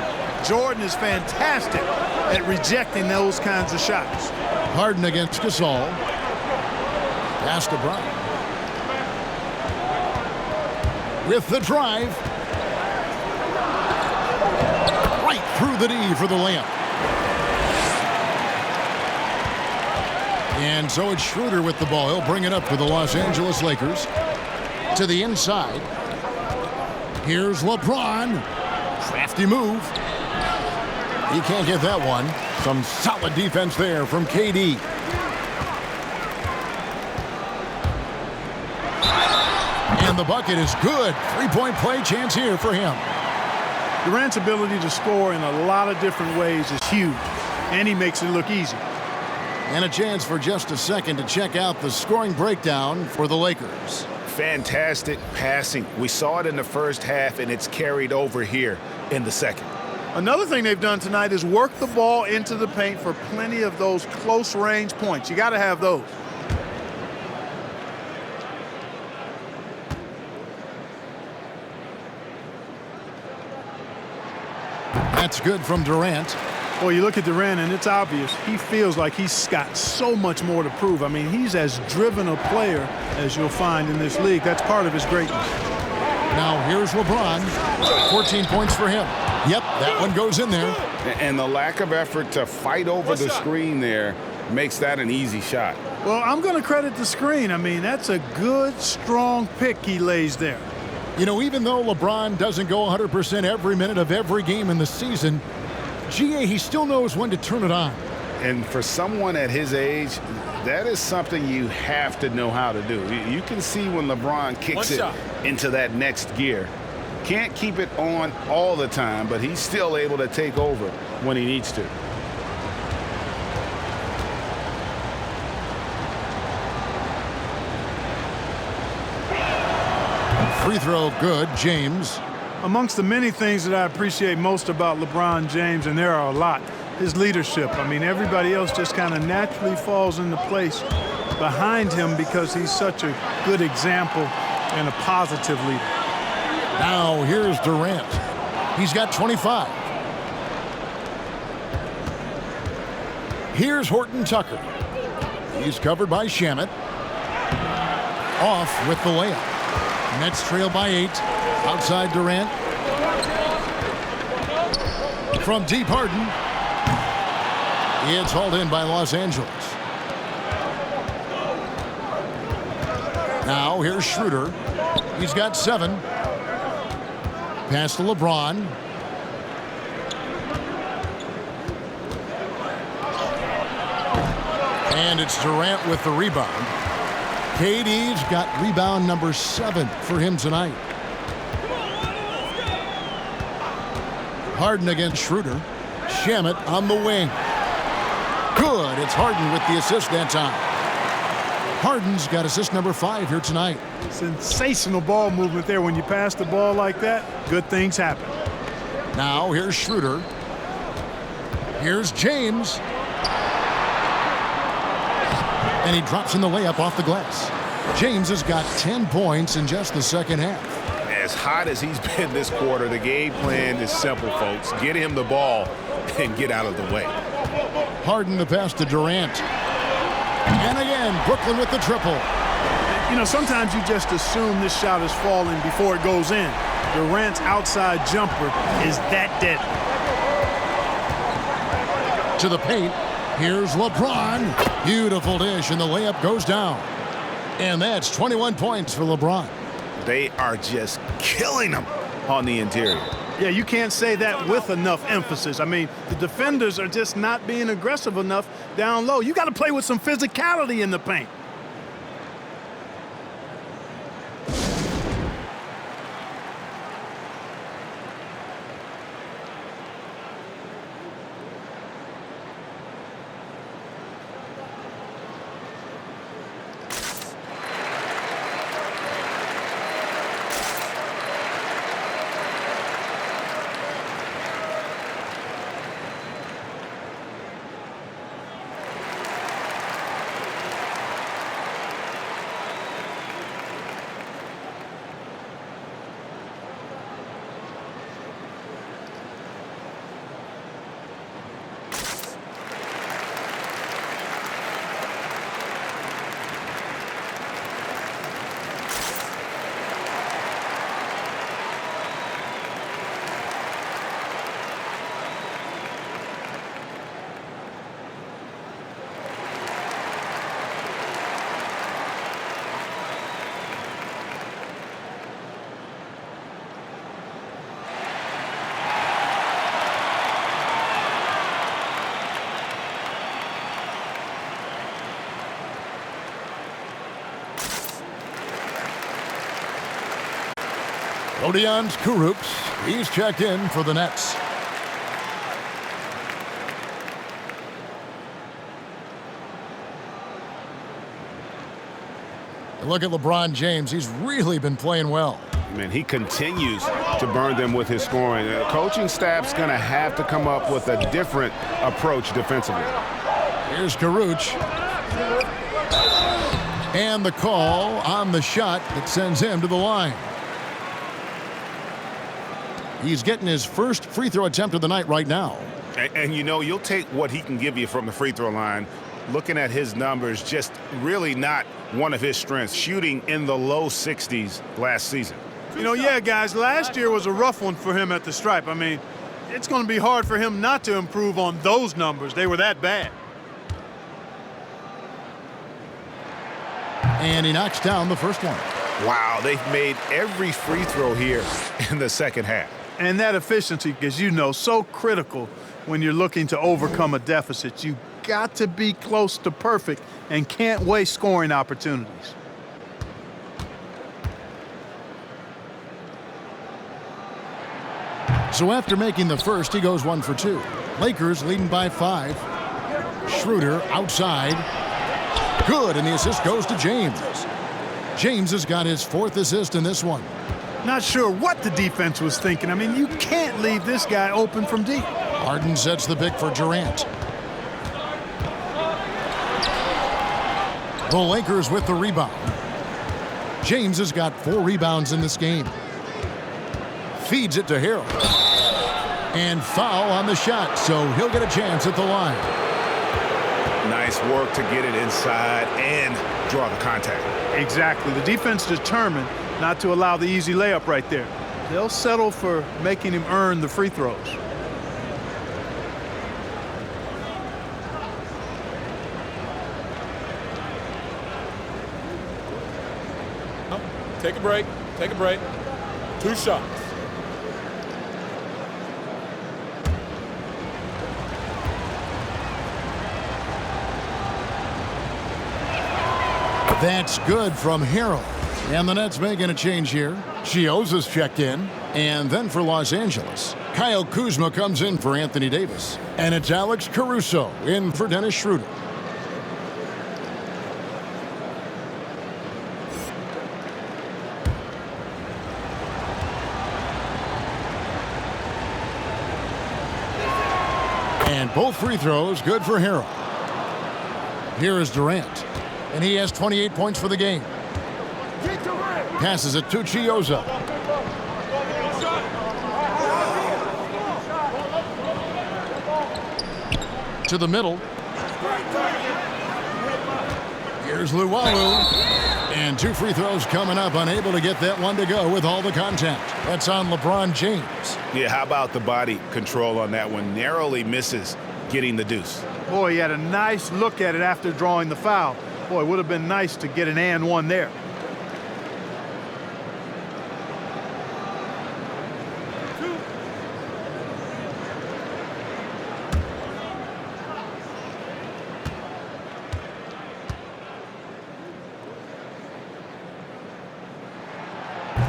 Jordan is fantastic at rejecting those kinds of shots. Harden against Gasol. Pass to Bryant. With the drive. Right through the D for the layup. And so it's Schroeder with the ball. He'll bring it up for the Los Angeles Lakers. To the inside. Here's LeBron. Crafty move. He can't get that one. Some solid defense there from KD. And the bucket is good. 3-point play chance here for him. Durant's ability to score in a lot of different ways is huge, and he makes it look easy. And a chance for just a second to check out the scoring breakdown for the Lakers. Fantastic passing. We saw it in the first half, and it's carried over here in the second. Another thing they've done tonight is work the ball into the paint for plenty of those close-range points. You got to have those. That's good from Durant. Well, you look at Durant, and it's obvious. He feels like he's got so much more to prove. I mean, he's as driven a player as you'll find in this league. That's part of his greatness. Now here's LeBron. 14 points for him. Yep, that one goes in there. And the lack of effort to fight over the screen there makes that an easy shot. Well, I'm going to credit the screen. I mean, that's a good, strong pick he lays there. You know, even though LeBron doesn't go 100% every minute of every game in the season, he still knows when to turn it on. And for someone at his age, that is something you have to know how to do. You can see when LeBron kicks it into that next gear. Can't keep it on all the time, but he's still able to take over when he needs to. Free throw good, James. Amongst the many things that I appreciate most about LeBron James, and there are a lot, his leadership. I mean, everybody else just kind of naturally falls into place behind him because he's such a good example and a positive leader. Now here's Durant. He's got 25. Here's Horton Tucker. He's covered by Shamet. Off with the layup. Nets trail by 8. Outside Durant. From deep, Harden. It's hauled in by Los Angeles. Now here's Schroeder. He's got 7. Pass to LeBron. And it's Durant with the rebound. KD's got rebound number 7 for him tonight. Harden against Schroeder. Shamet on the wing. Good. It's Harden with the assist that time. Harden's got assist number 5 here tonight. Sensational ball movement there. When you pass the ball like that, good things happen. Now here's Schroeder. Here's James. And he drops in the layup off the glass. James has got 10 points in just the second half. As hot as he's been this quarter, the game plan is simple, folks. Get him the ball and get out of the way. Harden the pass to Durant. And again, Brooklyn with the triple. You know, sometimes you just assume this shot is falling before it goes in. Durant's outside jumper is that deadly. To the paint. Here's LeBron. Beautiful dish, and the layup goes down. And that's 21 points for LeBron. They are just killing them on the interior. Yeah, you can't say that with enough emphasis. I mean, the defenders are just not being aggressive enough down low. You got to play with some physicality in the paint. Odion's Kurucs. He's checked in for the Nets. Look at LeBron James. He's really been playing well. Man, he continues to burn them with his scoring. The coaching staff's going to have to come up with a different approach defensively. Here's Kurucs. And the call on the shot that sends him to the line. He's getting his first free throw attempt of the night right now. And you know, you'll take what he can give you from the free throw line. Looking at his numbers, just really not one of his strengths. Shooting in the low 60s last season. You know, yeah, guys, last year was a rough one for him at the stripe. I mean, it's going to be hard for him not to improve on those numbers. They were that bad. And he knocks down the first one. Wow, they've made every free throw here in the second half. And that efficiency, as you know, so critical when you're looking to overcome a deficit. You got to be close to perfect and can't waste scoring opportunities. So after making the first, he goes 1 for 2. Lakers leading by 5. Schroeder outside. Good, and the assist goes to James. James has got his 4th assist in this one. Not sure what the defense was thinking. I mean, you can't leave this guy open from deep. Harden sets the pick for Durant. The Lakers with the rebound. James has got 4 rebounds in this game. Feeds it to Harrell. And foul on the shot, so he'll get a chance at the line. Nice work to get it inside and draw the contact. Exactly. The defense determined not to allow the easy layup right there. They'll settle for making him earn the free throws. Take a break. Take a break. 2 shots. That's good from Harrell. And the Nets making a change here. Chioza's checked in. And then for Los Angeles, Kyle Kuzma comes in for Anthony Davis. And it's Alex Caruso in for Dennis Schroeder. And both free throws good for Harrell. Here is Durant. And he has 28 points for the game. Passes it to Chioza. To the middle. Here's Luwawu. And 2 free throws coming up. Unable to get that one to go with all the contact. That's on LeBron James. Yeah, how about the body control on that one? Narrowly misses getting the deuce. Boy, he had a nice look at it after drawing the foul. Boy, it would have been nice to get an and one there.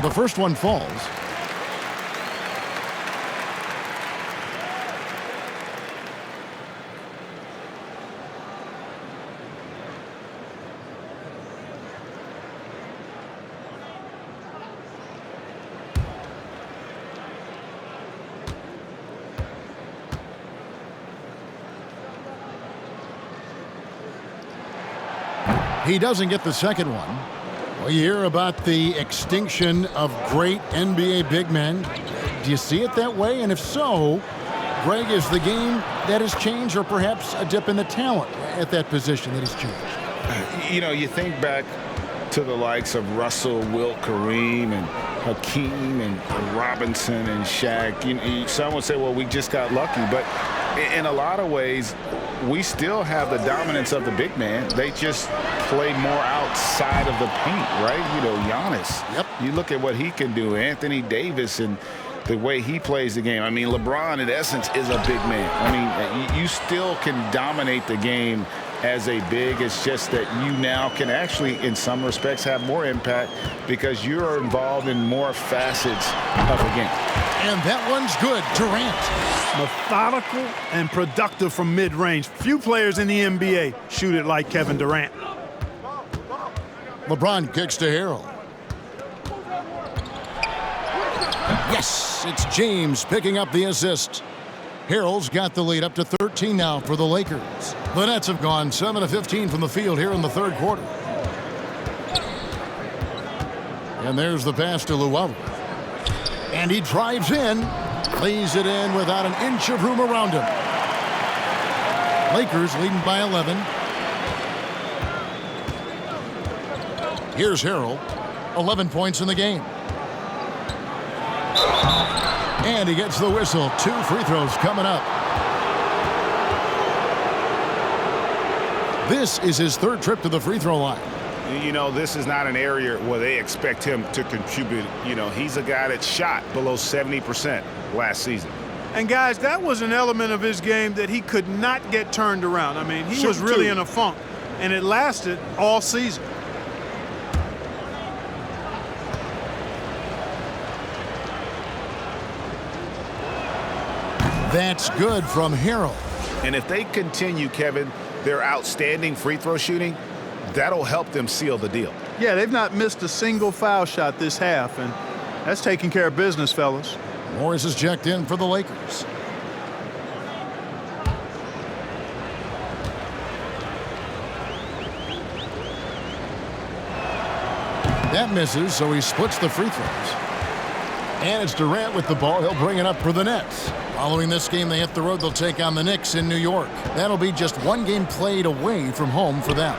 The first one falls. He doesn't get the second one. Well, you hear about the extinction of great NBA big men. Do you see it that way? And if so, Greg, is the game that has changed, or perhaps a dip in the talent at that position that has changed? You know, you think back to the likes of Russell, Wilt, Kareem, and Hakeem, and Robinson, and Shaq. Some would say, well, we just got lucky. But in a lot of ways, we still have the dominance of the big man. They just play more outside of the paint, right? You know, Giannis. Yep. You look at what he can do. Anthony Davis and the way he plays the game. I mean, LeBron, in essence, is a big man. I mean, you still can dominate the game as a big. It's just that you now can actually, in some respects, have more impact because you're involved in more facets of the game. And that one's good. Durant. Methodical and productive from mid-range. Few players in the NBA shoot it like Kevin Durant. LeBron kicks to Harrell. Yes, it's James picking up the assist. Harrell's got the lead up to 13 now for the Lakers. The Nets have gone 7 of 15 from the field here in the third quarter. And there's the pass to Luwawu. And he drives in, lays it in without an inch of room around him. Lakers leading by 11. Here's Harrell, 11 points in the game. And he gets the whistle. 2 free throws coming up. This is his third trip to the free throw line. You know, this is not an area where they expect him to contribute. You know, he's a guy that shot below 70% last season. And, guys, that was an element of his game that he could not get turned around. I mean, he was really in a funk, and it lasted all season. That's good from Harrell. And if they continue, Kevin, their outstanding free throw shooting, that'll help them seal the deal. Yeah, they've not missed a single foul shot this half, and that's taking care of business, fellas. Morris is checked in for the Lakers. That misses, so he splits the free throws. And it's Durant with the ball. He'll bring it up for the Nets. Following this game, they hit the road. They'll take on the Knicks in New York. That'll be just one game played away from home for them.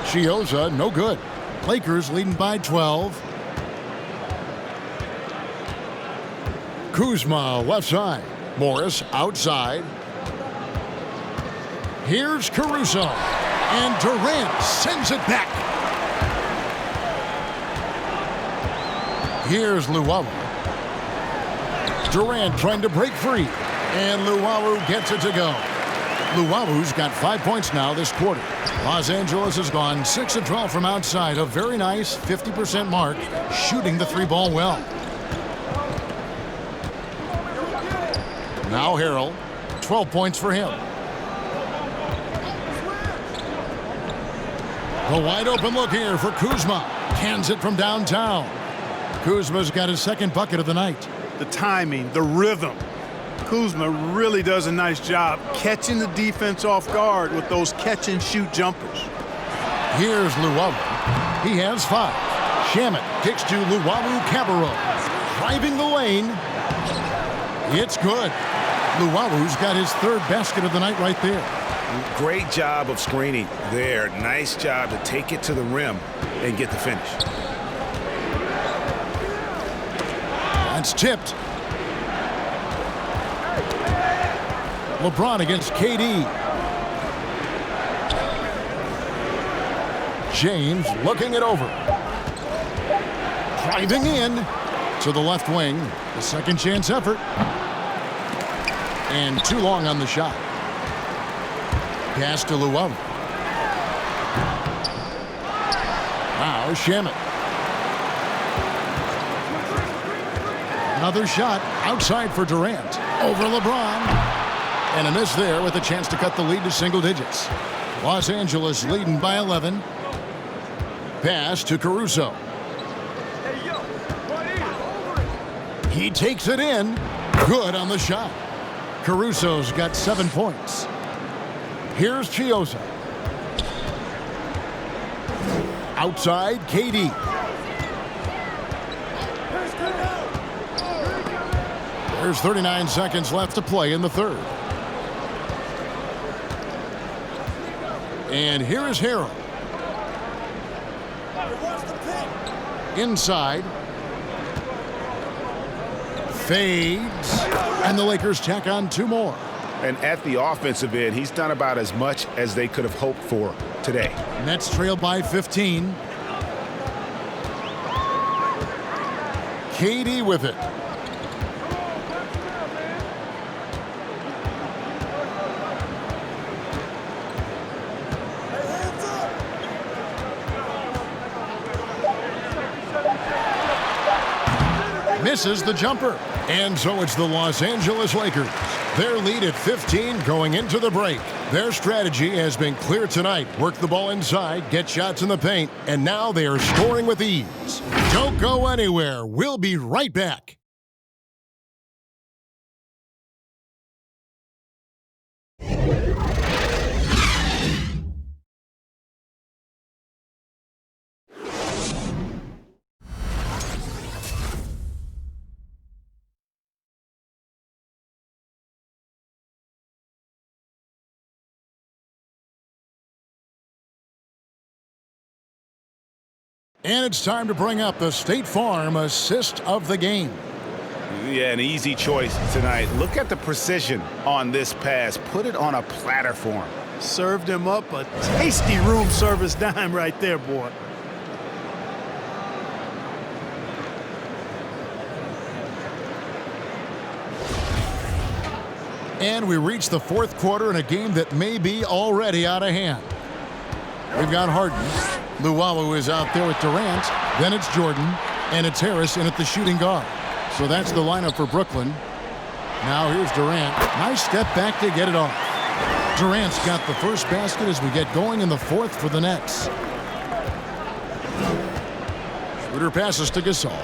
Chioza, no good. Lakers leading by 12. Kuzma, left side. Morris, outside. Here's Caruso. And Durant sends it back. Here's Luwawu. Durant trying to break free. And Luwawu gets it to go. Luwalu's got 5 points now this quarter. Los Angeles has gone 6 of 12 from outside, a very nice 50% mark, shooting the three ball well. Now Harrell, 12 points for him. The wide open look here for Kuzma. Cans it from downtown. Kuzma's got his second bucket of the night. The timing, the rhythm. Kuzma really does a nice job catching the defense off guard with those catch-and-shoot jumpers. Here's Luwalu. He has 5. Shamet kicks to Luwalu-Cabarrot. Driving the lane. It's good. Luwalu's got his third basket of the night right there. Great job of screening there. Nice job to take it to the rim and get the finish. That's tipped. LeBron against KD. James looking it over. Driving in to the left wing. The second chance effort. And too long on the shot. Pass to Luwalu. Now Shamet. Another shot outside for Durant. Over LeBron. And a miss there with a chance to cut the lead to single digits. Los Angeles leading by 11. Pass to Caruso. He takes it in. Good on the shot. Caruso's got 7 points. Here's Chiosa. Outside, KD. There's 39 seconds left to play in the third. And here is Harrell. Inside. Fades. And the Lakers tack on 2 more. And at the offensive end, he's done about as much as they could have hoped for today. Nets trail by 15. KD with it. Misses the jumper. And so it's the Los Angeles Lakers. Their lead at 15 going into the break. Their strategy has been clear tonight. Work the ball inside, get shots in the paint, and now they are scoring with ease. Don't go anywhere. We'll be right back. And it's time to bring up the State Farm assist of the game. Yeah, an easy choice tonight. Look at the precision on this pass. Put it on a platter for him. Served him up a tasty room service dime right there, boy. And we reach the fourth quarter in a game that may be already out of hand. We've got Harden. Luwalu is out there with Durant. Then it's Jordan. And it's Harris in at the shooting guard. So that's the lineup for Brooklyn. Now here's Durant. Nice step back to get it off. Durant's got the first basket as we get going in the fourth for the Nets. Schroeder passes to Gasol.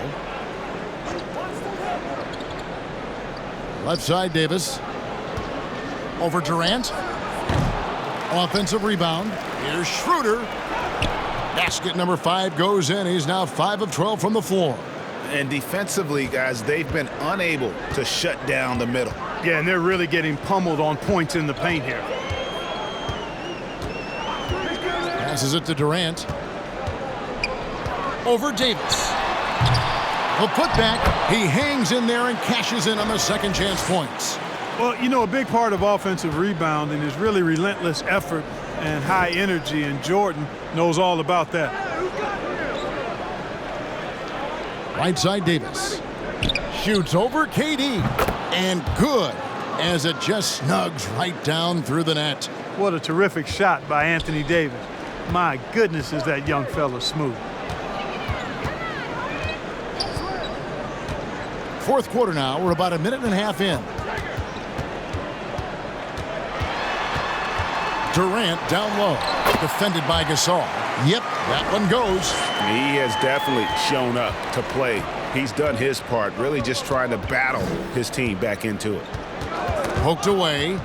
Left side, Davis. Over Durant. Offensive rebound. Here's Schroeder. Basket number 5 goes in. He's now 5 of 12 from the floor. And defensively, guys, they've been unable to shut down the middle. Yeah, and they're really getting pummeled on points in the paint here. Passes it to Durant. Over Davis. The putback. He hangs in there and cashes in on the second chance points. Well, you know, a big part of offensive rebounding is really relentless effort and high energy, and Jordan knows all about that. Right side, Davis. Shoots over KD. And good. as it just snugs right down through the net. What a terrific shot by Anthony Davis. My goodness, is that young fella smooth. Fourth quarter now. We're about a minute and a half in. Durant down low. Defended by Gasol. Yep, that one goes. He has definitely shown up to play. He's done his part, really just trying to battle his team back into it. Poked away.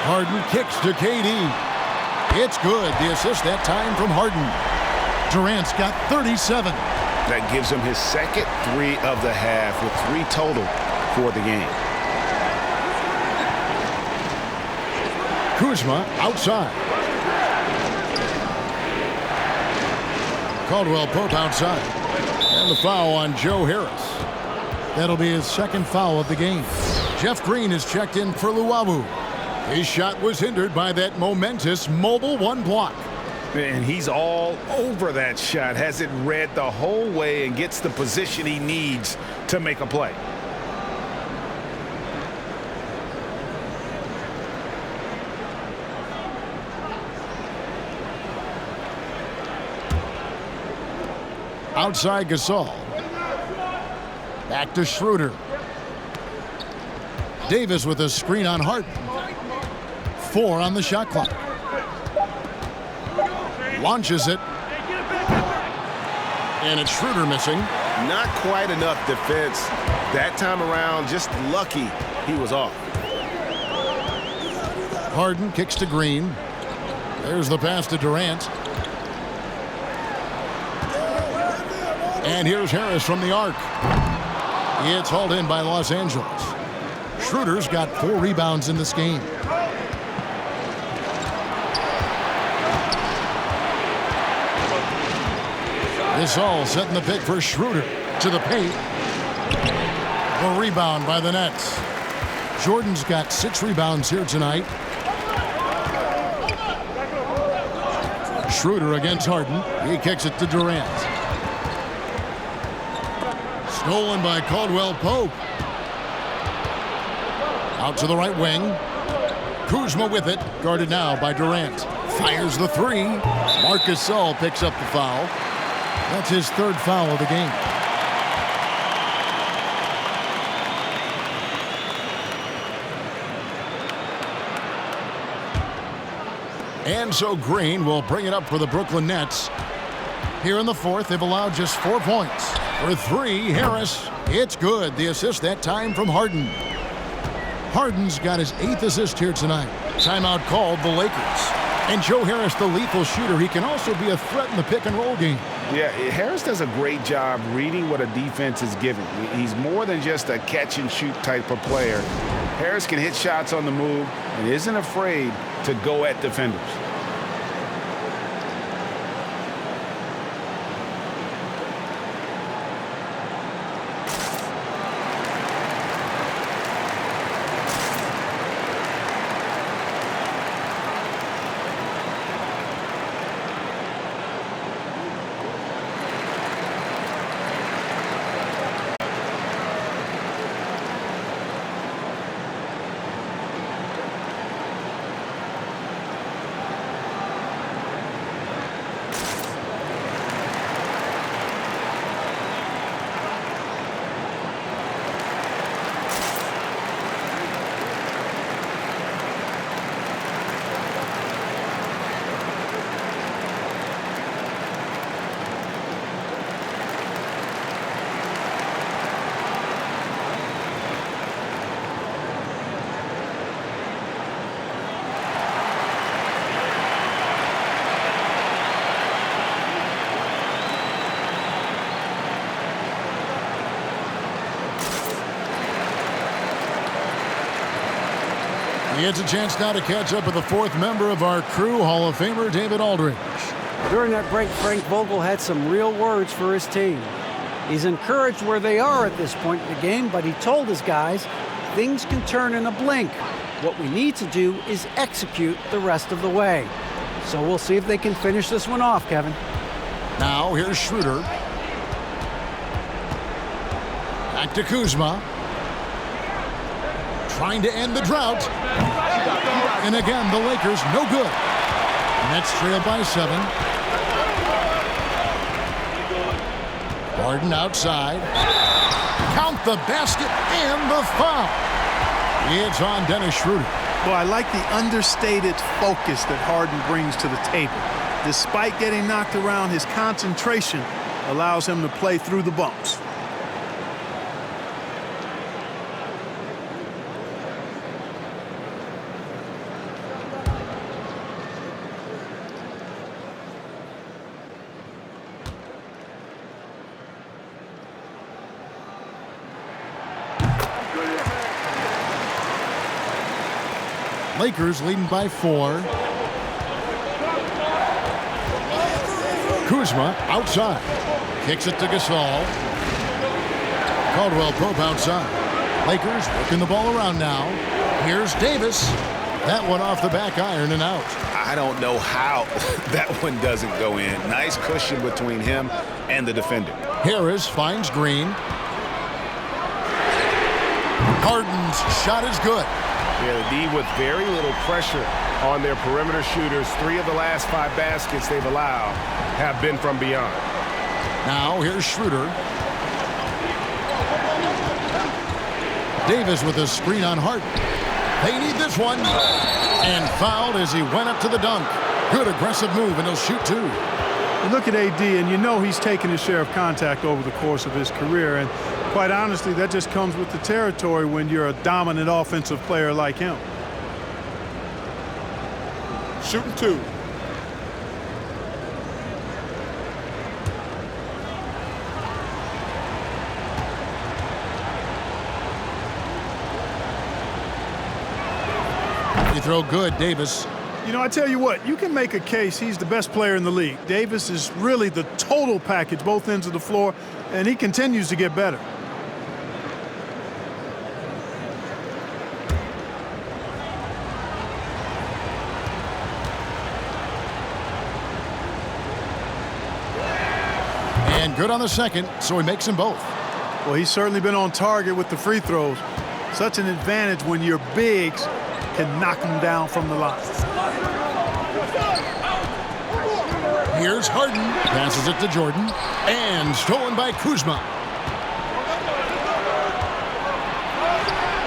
Harden kicks to KD. It's good. The assist that time from Harden. Durant's got 37. That gives him his second 3 of the half with 3 total for the game. Kuzma outside. Caldwell Pope outside. And the foul on Joe Harris. That'll be his second foul of the game. Jeff Green is checked in for Luwawu. His shot was hindered by that momentous mobile 1 block. And he's all over that shot, has it read the whole way and gets the position he needs to make a play. Outside Gasol. Back to Schroeder. Davis with a screen on Harden. 4 on the shot clock. Launches it. And it's Schroeder missing. Not quite enough defense. That time around, just lucky he was off. Harden kicks to Green. There's the pass to Durant. And here's Harris from the arc. It's hauled in by Los Angeles. Schroeder's got 4 rebounds in this game. This all setting the pick for Schroeder to the paint. A rebound by the Nets. Jordan's got 6 rebounds here tonight. Schroeder against Harden. He kicks it to Durant. Stolen by Caldwell Pope. Out to the right wing. Kuzma with it. Guarded now by Durant. Fires the 3. Marc Gasol picks up the foul. That's his 3rd foul of the game. And so Green will bring it up for the Brooklyn Nets. Here in the 4th, they've allowed just 4 points. For 3, Harris. It's good. The assist that time from Harden. Harden's got his 8th assist here tonight. Timeout called the Lakers. And Joe Harris, the lethal shooter, he can also be a threat in the pick-and-roll game. Yeah, Harris does a great job reading what a defense is giving. He's more than just a catch-and-shoot type of player. Harris can hit shots on the move and isn't afraid to go at defenders. He gets a chance now to catch up with the 4th member of our crew, Hall of Famer David Aldridge. During that break, Frank Vogel had some real words for his team. He's encouraged where they are at this point in the game, but he told his guys things can turn in a blink. What we need to do is execute the rest of the way. So we'll see if they can finish this one off, Kevin. Now here's Schroeder. Back to Kuzma. trying to end the drought. And again, the Lakers no good. Nets trail by 7. Harden outside. Count the basket and the foul. It's on Dennis Schroeder. Well, I like the understated focus that Harden brings to the table. Despite getting knocked around, his concentration allows him to play through the bumps. Lakers leading by 4. Kuzma outside. Kicks it to Gasol. Caldwell Pope outside. Lakers working the ball around now. Here's Davis. That one off the back iron and out. I don't know how that one doesn't go in. Nice cushion between him and the defender. Harris finds Green. Harden's shot is good. Yeah, the D with very little pressure on their perimeter shooters. 3 of the last 5 baskets they've allowed have been from beyond. Now here's Schroeder. Davis with a screen on Harden. They need this one. And fouled as he went up to the dunk. Good aggressive move, and he'll shoot 2. You look at AD, and you know he's taken his share of contact over the course of his career. And quite honestly, that just comes with the territory when you're a dominant offensive player like him. Shooting 2. You throw good, Davis. You know, I tell you what, you can make a case he's the best player in the league. Davis is really the total package, both ends of the floor, and he continues to get better. And good on the second, so he makes them both. Well, he's certainly been on target with the free throws. Such an advantage when your bigs can knock them down from the line. Here's Harden. Passes it to Jordan. And stolen by Kuzma.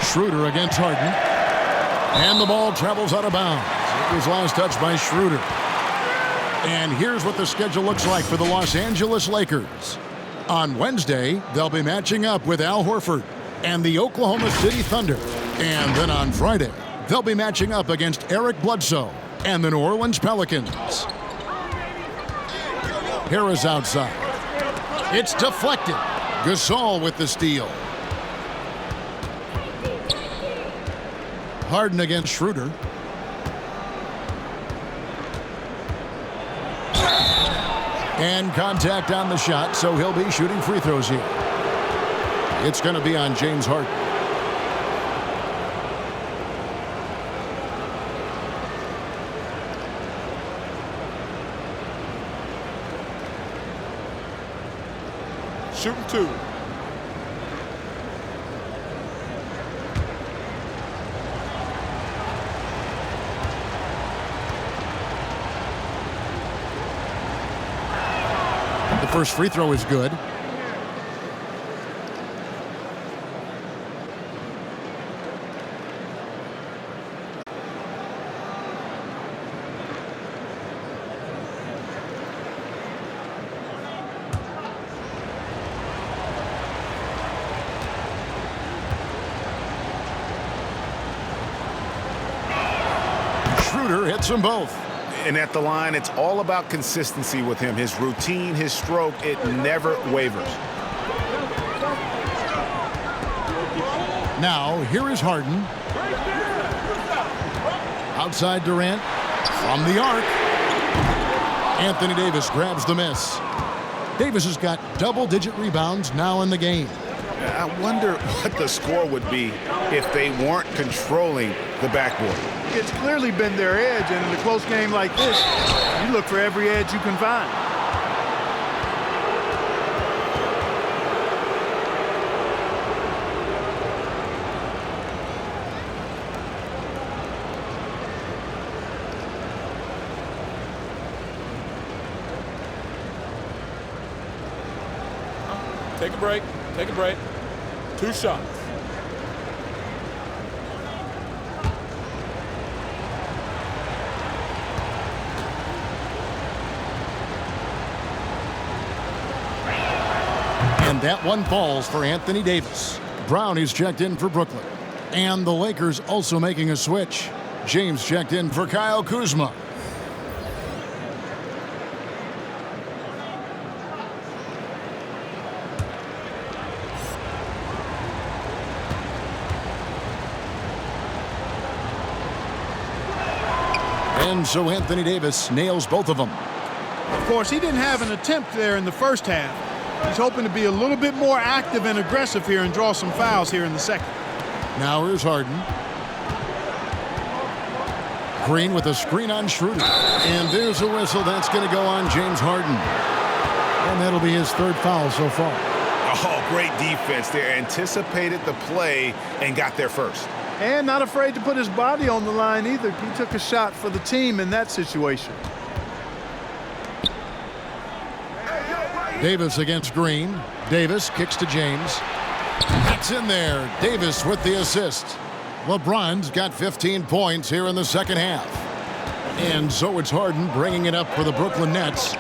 Schroeder against Harden. And the ball travels out of bounds. It was last touched by Schroeder. And here's what the schedule looks like for the Los Angeles Lakers. On Wednesday, they'll be matching up with Al Horford and the Oklahoma City Thunder. And then on Friday, they'll be matching up against Eric Bledsoe and the New Orleans Pelicans. Harris outside. It's deflected. Gasol with the steal. Harden against Schroeder. And contact on the shot, so he'll be shooting free throws here. It's going to be on James Harden. Shooting 2. The first free throw is good. Schroeder hits them both. And at the line, it's all about consistency with him. His routine, his stroke, it never wavers. Now, here is Harden. Outside Durant. From the arc. Anthony Davis grabs the miss. Davis has got double-digit rebounds now in the game. I wonder what the score would be if they weren't controlling the backboard. It's clearly been their edge, and in a close game like this, you look for every edge you can find. Take a break. Take a break. 2 shots. And that one falls for Anthony Davis. Brown is checked in for Brooklyn. And the Lakers also making a switch. James checked in for Kyle Kuzma. And so Anthony Davis nails both of them. Of course, he didn't have an attempt there in the first half. He's hoping to be a little bit more active and aggressive here and draw some fouls here in the second. Now here's Harden. Green with a screen on Schroeder. And there's a whistle. That's going to go on James Harden. And that'll be his 3rd foul so far. Oh, great defense there. Anticipated the play and got there first. And not afraid to put his body on the line either. He took a shot for the team in that situation. Davis against Green. Davis kicks to James. It's in there. Davis with the assist. LeBron's got 15 points here in the second half. And so it's Harden bringing it up for the Brooklyn Nets.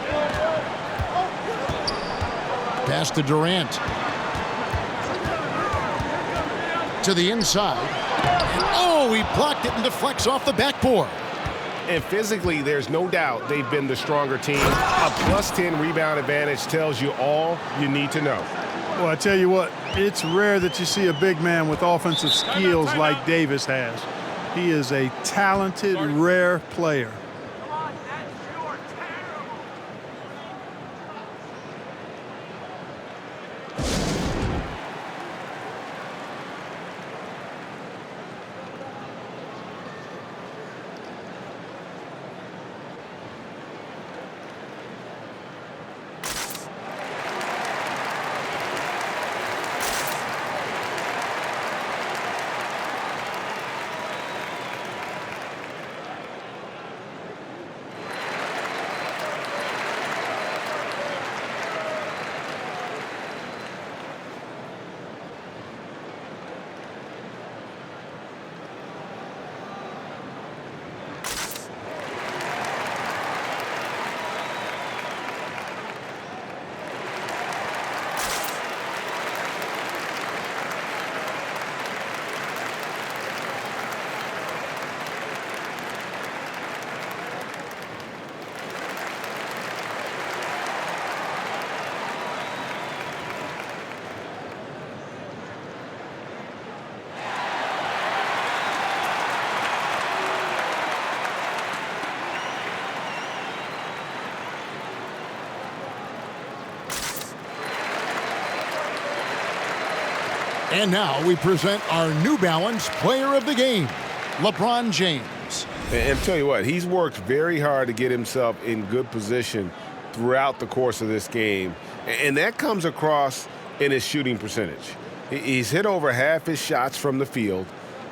Pass to Durant. To the inside. And oh, he blocked it and deflects off the backboard. And physically, there's no doubt they've been the stronger team. A +10 rebound advantage tells you all you need to know. Well, I tell you what, it's rare that you see a big man with offensive skills like Davis has. He is a talented, rare player. And now we present our New Balance Player of the Game, LeBron James. And tell you what, he's worked very hard to get himself in good position throughout the course of this game. And that comes across in his shooting percentage. He's hit over half his shots from the field.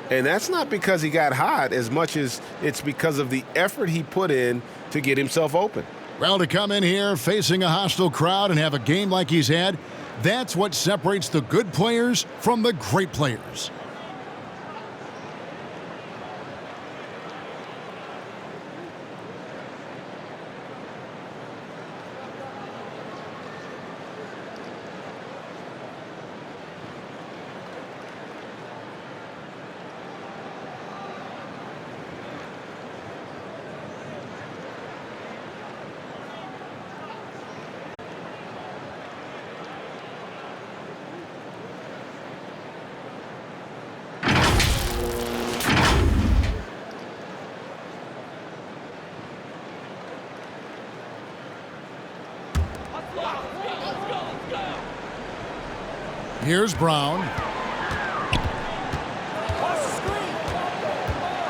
And that's not because he got hot as much as it's because of the effort he put in to get himself open. Well, to come in here facing a hostile crowd and have a game like he's had, that's what separates the good players from the great players. Here's Brown.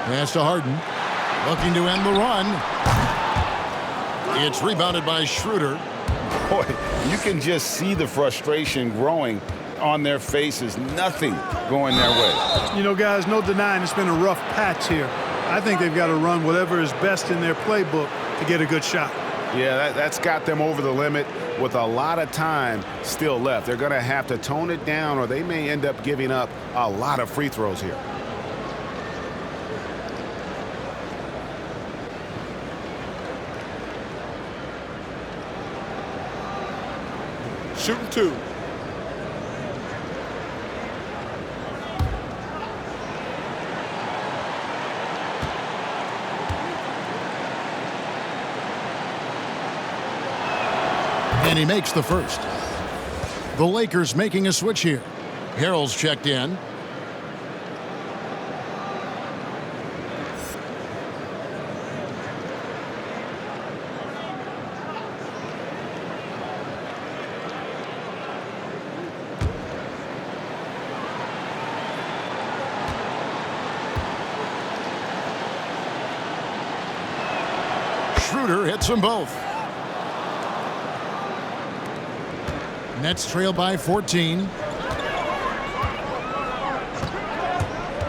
Pass to Harden. Looking to end the run. It's rebounded by Schroeder. Boy, you can just see the frustration growing on their faces. Nothing going their way. You know, guys, no denying it's been a rough patch here. I think they've got to run whatever is best in their playbook to get a good shot. Yeah, that's got them over the limit with a lot of time still left. They're going to have to tone it down, or they may end up giving up a lot of free throws here. Shooting 2. And he makes the first. The Lakers making a switch here. Harrell's checked in. Schroeder hits them both. Nets trail by 14.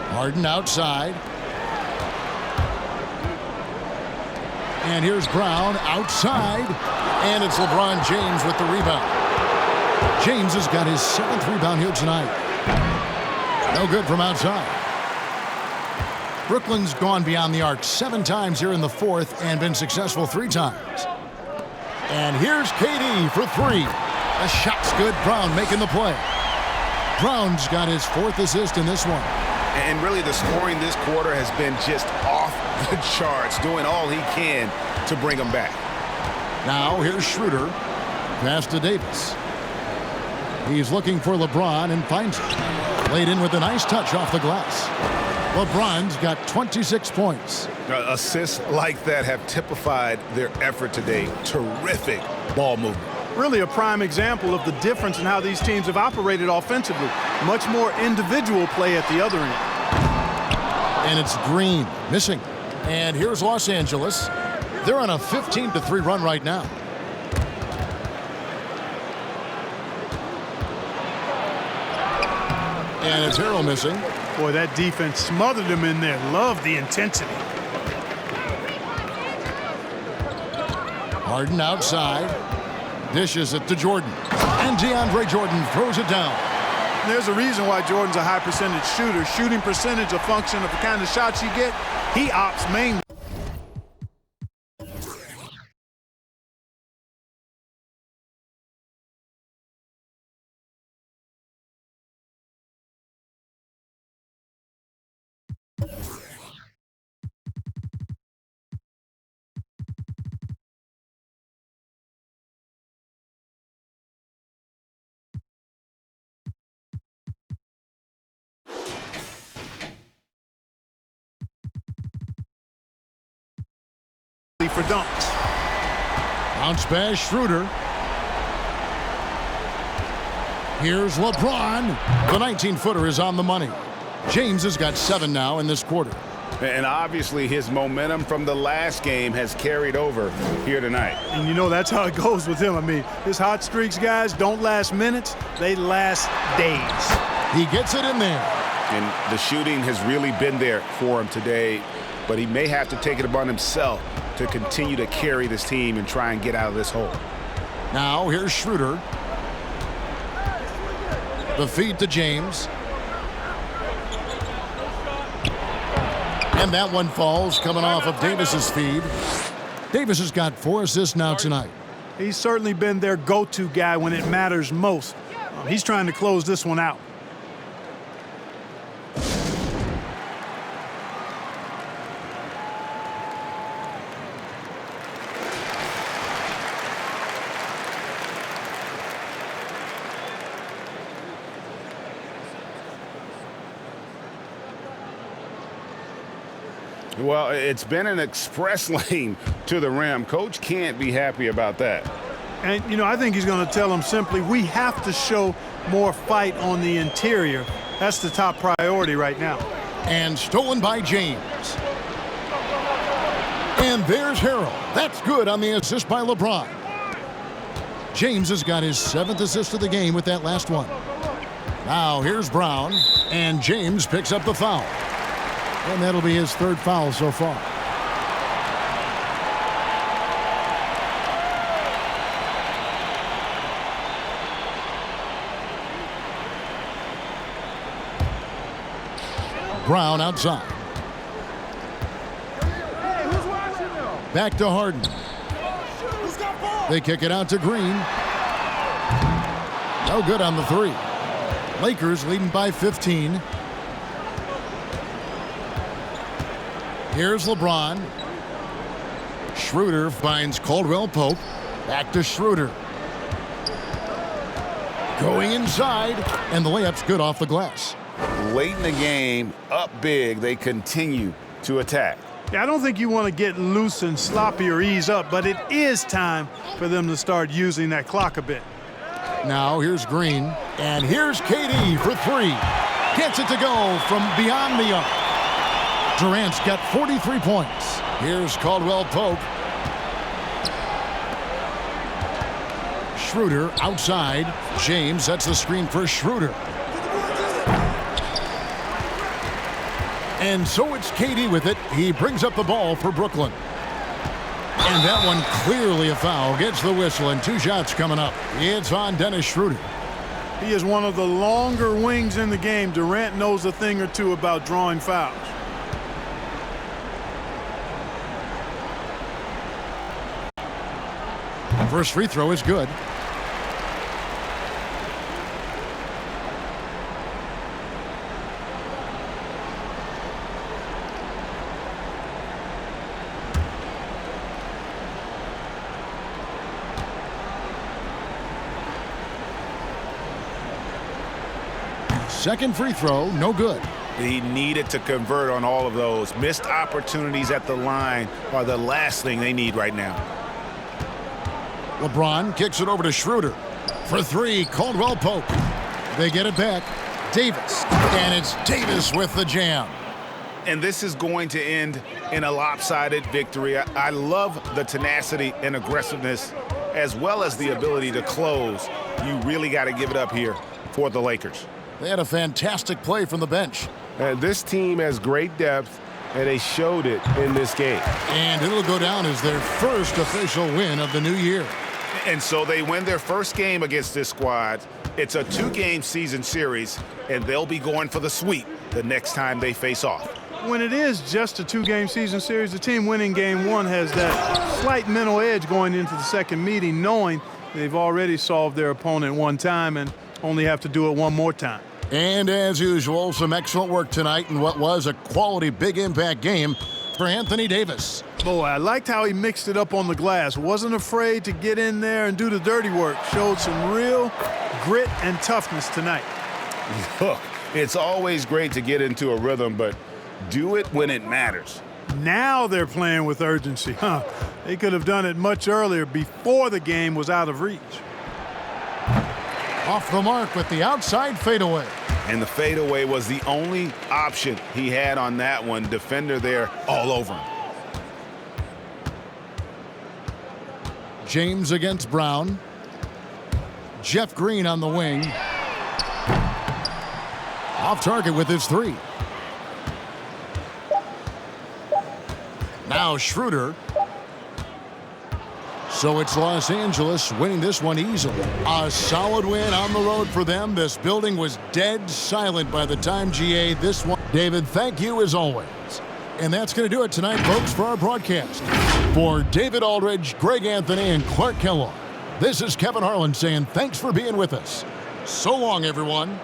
Harden outside. And here's Brown outside. And it's LeBron James with the rebound. James has got his 7th rebound here tonight. No good from outside. Brooklyn's gone beyond the arc 7 times here in the 4th and been successful 3 times. And here's KD for 3. The shot's good. Brown making the play. Brown's got his 4th assist in this one. And really the scoring this quarter has been just off the charts, doing all he can to bring them back. Now here's Schroeder. Pass to Davis. He's looking for LeBron and finds it. Laid in with a nice touch off the glass. LeBron's got 26 points. Assists like that have typified their effort today. Terrific ball movement. Really a prime example of the difference in how these teams have operated offensively. Much more individual play at the other end. And it's Green missing. And here's Los Angeles. They're on a 15-3 run right now. And it's Harrell missing. Boy, that defense smothered him in there. Love the intensity. Harden outside. Dishes it to Jordan. And DeAndre Jordan throws it down. There's a reason why Jordan's a high percentage shooter. Shooting percentage a function of the kind of shots you get. He opts mainly. For dunks. Bounce pass, Schroeder. Here's LeBron. The 19-footer is on the money. James has got 7 now in this quarter. And obviously his momentum from the last game has carried over here tonight. And you know that's how it goes with him. I mean, his hot streaks, guys, don't last minutes. They last days. He gets it in there. And the shooting has really been there for him today. But he may have to take it upon himself to continue to carry this team and try and get out of this hole. Now here's Schroeder. The feed to James. And that one falls coming off of Davis's feed. Davis has got 4 assists now tonight. He's certainly been their go-to guy when it matters most. He's trying to close this one out. Well, it's been an express lane to the rim. Coach can't be happy about that. And, you know, I think he's going to tell them simply, we have to show more fight on the interior. That's the top priority right now. And stolen by James. And there's Harrell. That's good on the assist by LeBron. James has got his 7th assist of the game with that last one. Now here's Brown. And James picks up the foul. And that'll be his 3rd foul so far. Brown outside. Back to Harden. They kick it out to Green. No good on the three. Lakers leading by 15. Here's LeBron. Schroeder finds Caldwell Pope. Back to Schroeder. Going inside, and the layup's good off the glass. Late in the game, up big, they continue to attack. Yeah, I don't think you want to get loose and sloppy or ease up, but it is time for them to start using that clock a bit. Now here's Green, and here's KD for three. Gets it to go from beyond the arc. Durant's got 43 points. Here's Caldwell Pope. Schroeder outside. James sets the screen for Schroeder. And so it's KD with it. He brings up the ball for Brooklyn. And that one clearly a foul. Gets the whistle, and 2 shots coming up. It's on Dennis Schroeder. He is one of the longer wings in the game. Durant knows a thing or two about drawing fouls. First free throw is good. Second free throw, no good. He needed to convert on all of those. Missed opportunities at the line are the last thing they need right now. LeBron kicks it over to Schroeder. For three, Caldwell Pope. They get it back. Davis. And it's Davis with the jam. And this is going to end in a lopsided victory. I love the tenacity and aggressiveness as well as the ability to close. You really got to give it up here for the Lakers. They had a fantastic play from the bench. This team has great depth, and they showed it in this game. And it'll go down as their first official win of the new year. And so they win their first game against this squad. It's a 2-game season series, and they'll be going for the sweep the next time they face off. When it is just a 2-game season series, the team winning game 1 has that slight mental edge going into the second meeting, knowing they've already solved their opponent one time and only have to do it one more time. And as usual, some excellent work tonight in what was a quality big impact game for Anthony Davis. Boy, I liked how he mixed it up on the glass. Wasn't afraid to get in there and do the dirty work. Showed some real grit and toughness tonight. Look, it's always great to get into a rhythm, but do it when it matters. Now they're playing with urgency. They could have done it much earlier before the game was out of reach. Off the mark with the outside fadeaway. And the fadeaway was the only option he had on that one. Defender there all over him. James against Brown. Jeff Green on the wing. Off target with his three. Now Schroeder. So it's Los Angeles winning this one easily. A solid win on the road for them. This building was dead silent by the time GA this one. David, thank you as always. And that's going to do it tonight, folks, for our broadcast. For David Aldridge, Greg Anthony, and Clark Kellogg, this is Kevin Harlan saying thanks for being with us. So long, everyone.